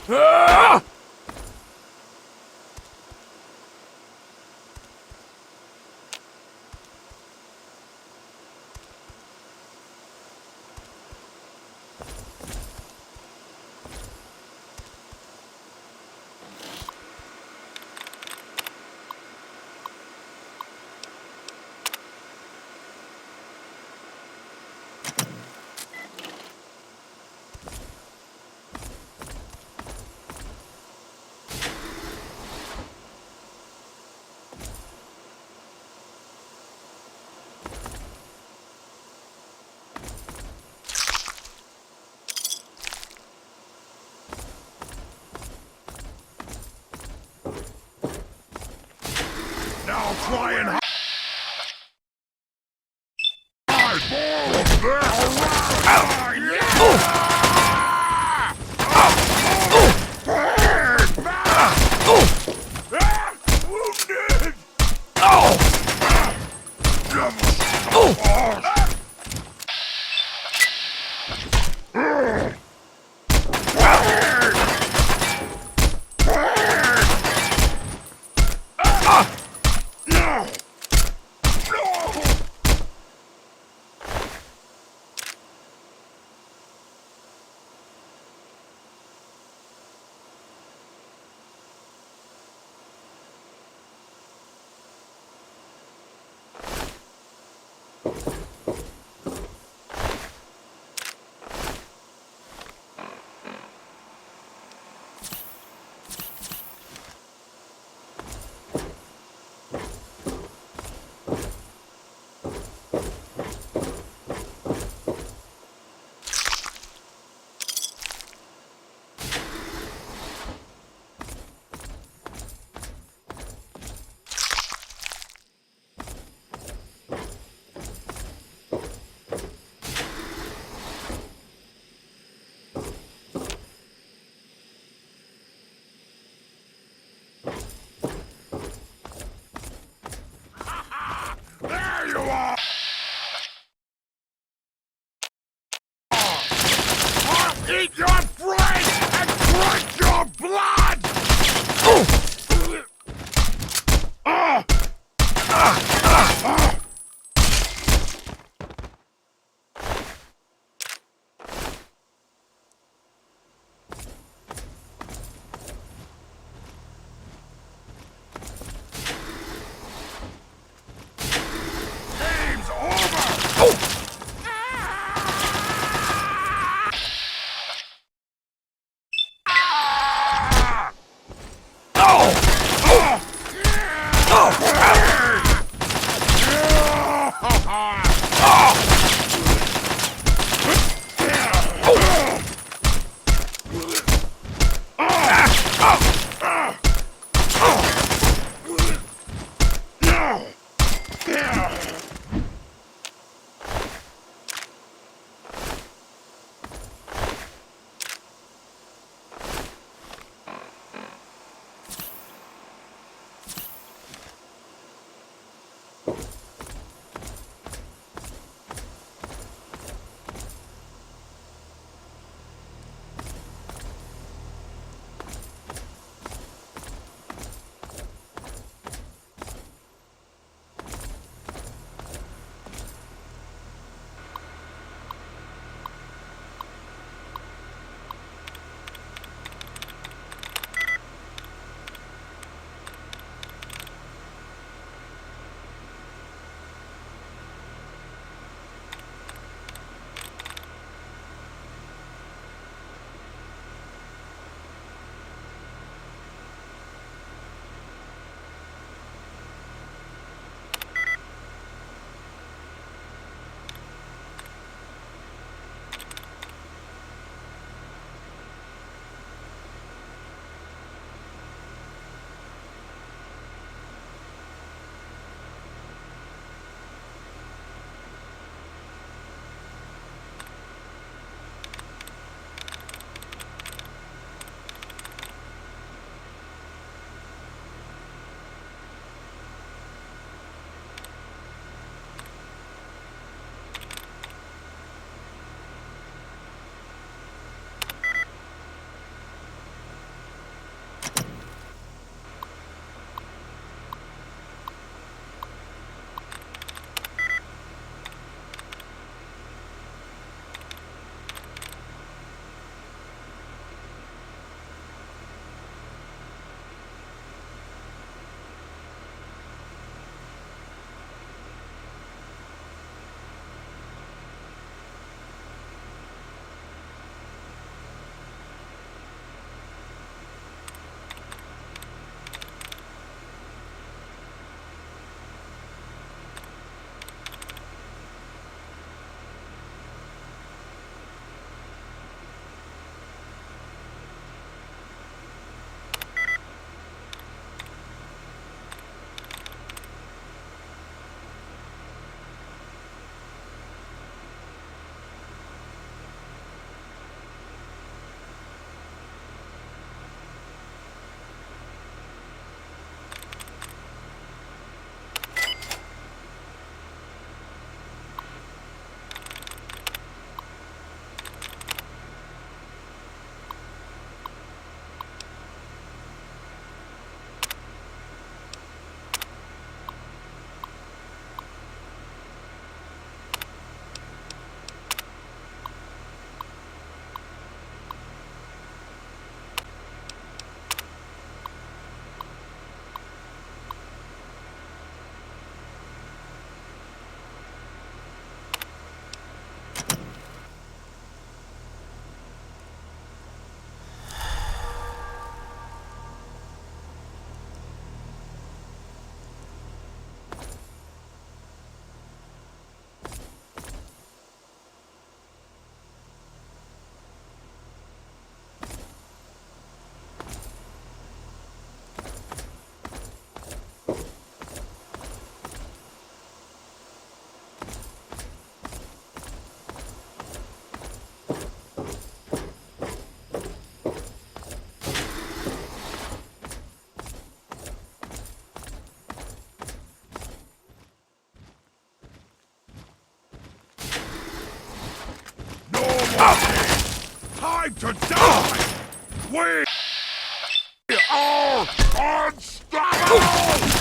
Now try and hide more of There you are! I'll eat your brain and drink your blood! Game's over! Time to die! We are unstoppable!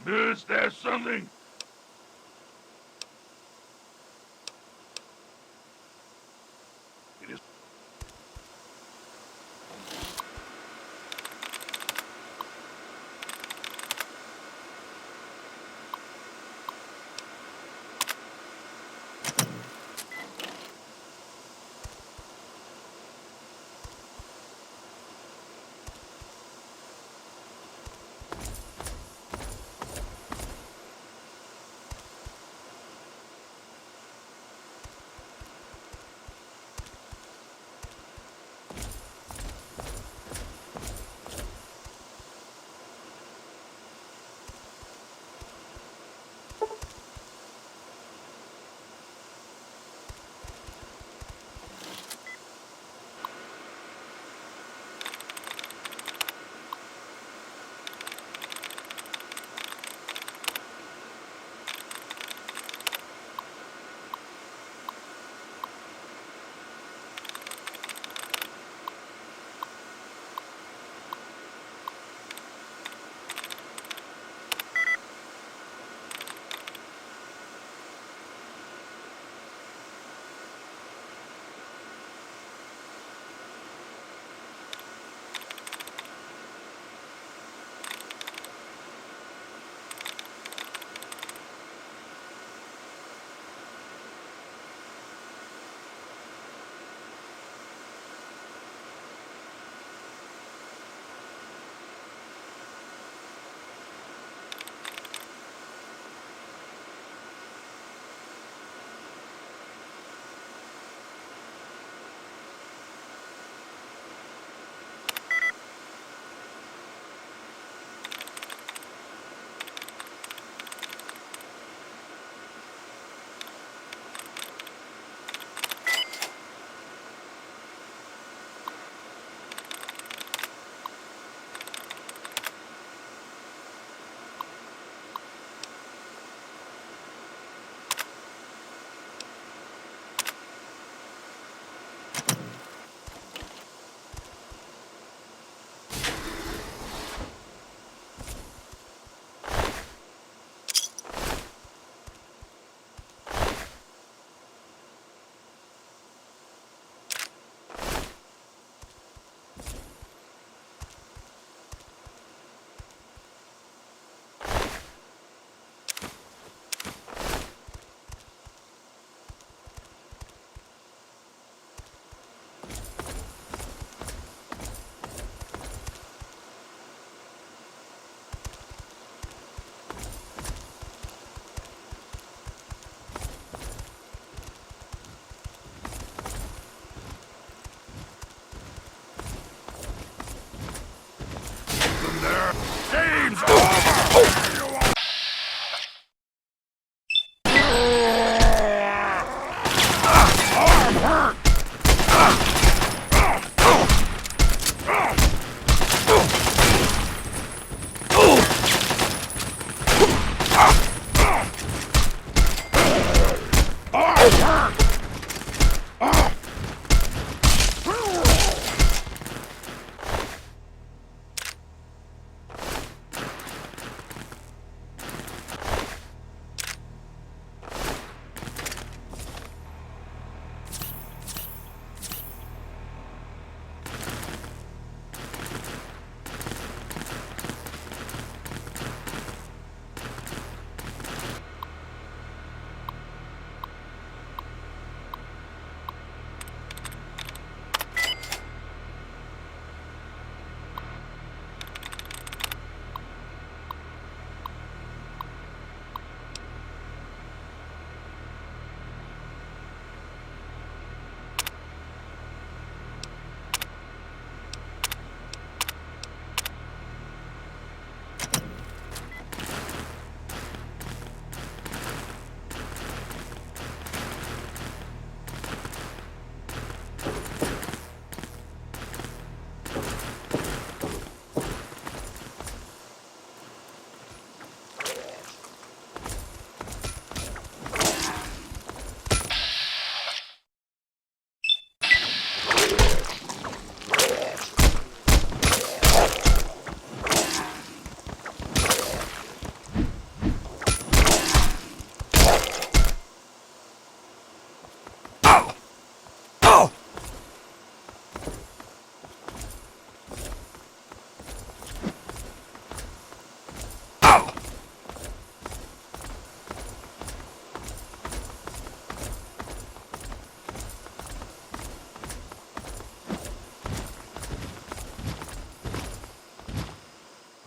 Is there something? It is.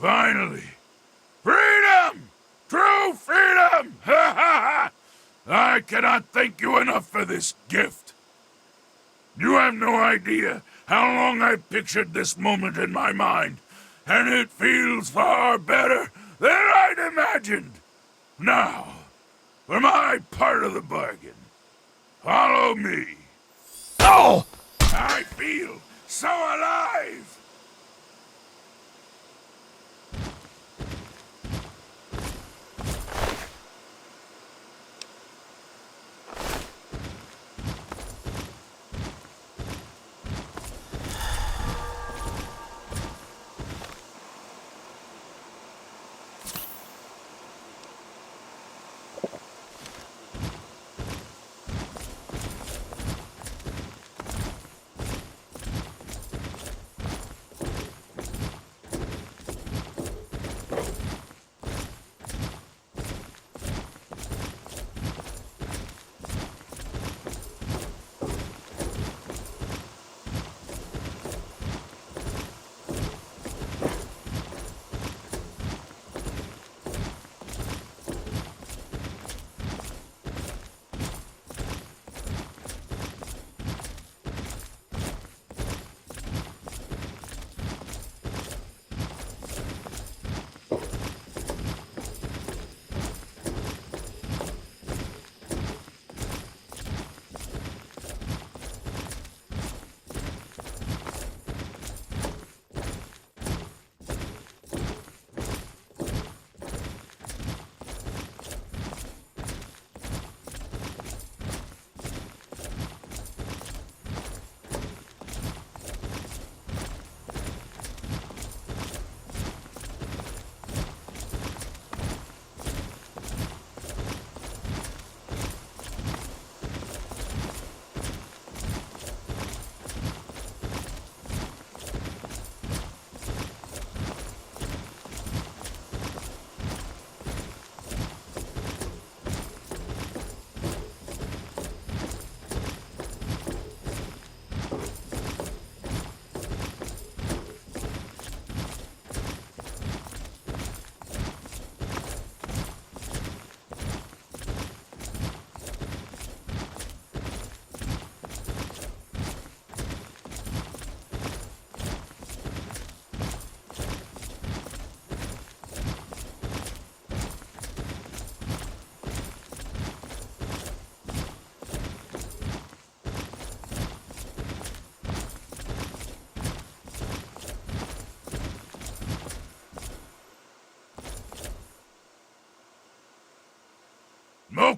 Finally! Freedom! True freedom! Ha ha ha! I cannot thank you enough for this gift. You have no idea how long I've pictured this moment in my mind, and it feels far better than I'd imagined. Now, for my part of the bargain, follow me. Oh! I feel so alive!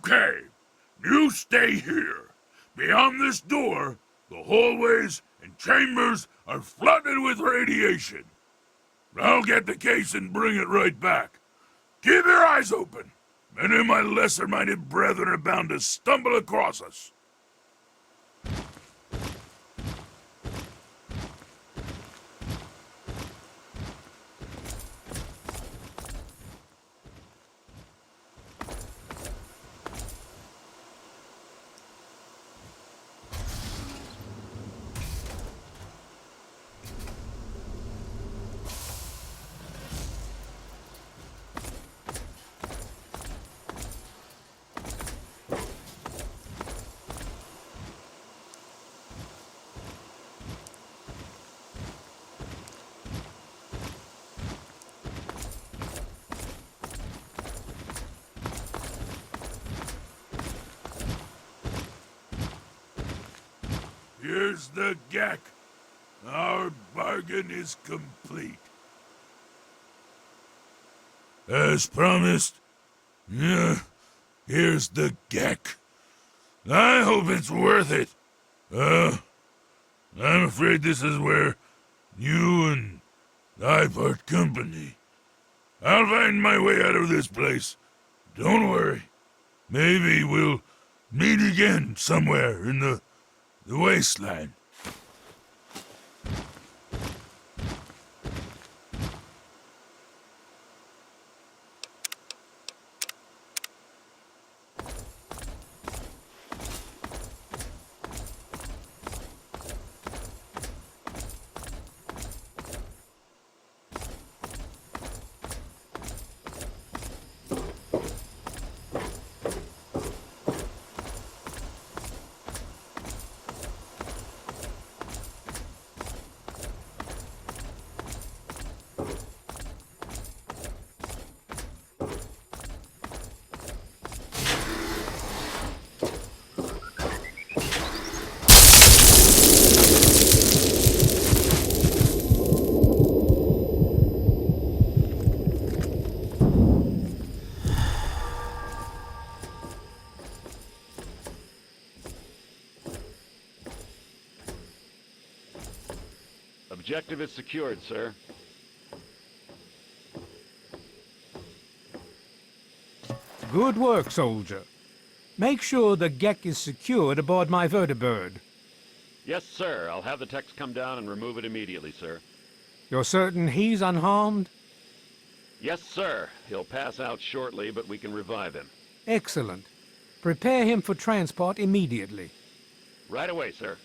Okay, you stay here. Beyond this door, the hallways and chambers are flooded with radiation. I'll get the case and bring it right back. Keep your eyes open. Many of my lesser-minded brethren are bound to stumble across us. Here's the gack. Our bargain is complete. As promised, here's the gack. I hope it's worth it. I'm afraid this is where you and I part company. I'll find my way out of this place. Don't worry. Maybe we'll meet again somewhere in the wasteland. Objective is secured, sir. Good work, soldier. Make sure the Gek is secured aboard my vertibird. Yes, sir. I'll have the techs come down and remove it immediately, sir. You're certain he's unharmed? Yes, sir. He'll pass out shortly, but we can revive him. Excellent. Prepare him for transport immediately. Right away, sir.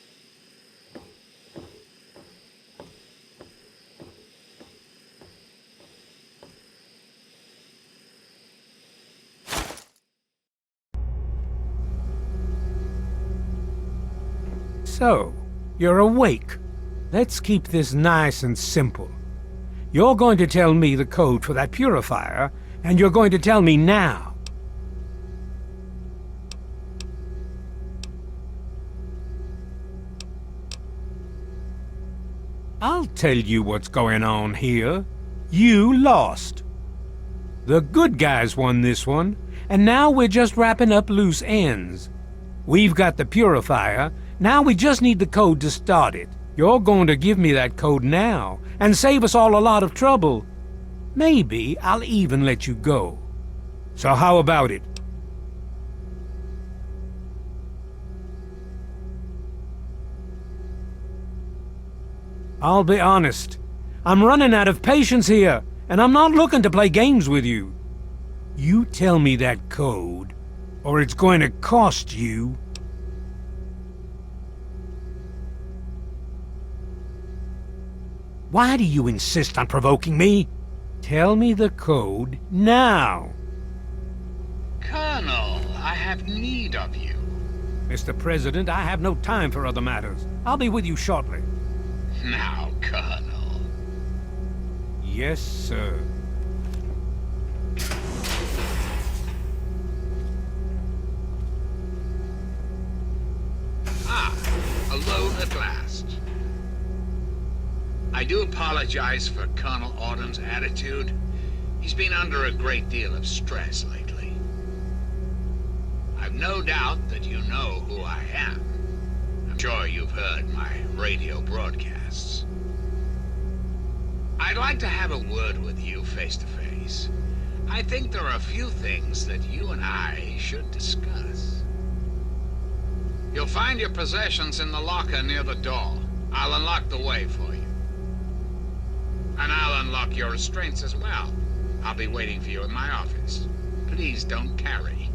So, you're awake. Let's keep this nice and simple. You're going to tell me the code for that purifier, and you're going to tell me now. I'll tell you what's going on here. You lost. The good guys won this one, and now we're just wrapping up loose ends. We've got the purifier. Now we just need the code to start it. You're going to give me that code now and save us all a lot of trouble. Maybe I'll even let you go. So how about it? I'll be honest. I'm running out of patience here, and I'm not looking to play games with you. You tell me that code, or it's going to cost you. Why do you insist on provoking me? Tell me the code now. Colonel, I have need of you. Mr. President, I have no time for other matters. I'll be with you shortly. Now, Colonel. Yes, sir. Ah, alone at last. I do apologize for Colonel Autumn's attitude. He's been under a great deal of stress lately. no doubt that you know who I am. I'm sure you've heard my radio broadcasts. I'd like to have a word with you face to face. I think there are a few things that you and I should discuss. You'll find your possessions in the locker near the door. I'll unlock the way for you. And I'll unlock your restraints as well. I'll be waiting for you in my office. Please don't carry.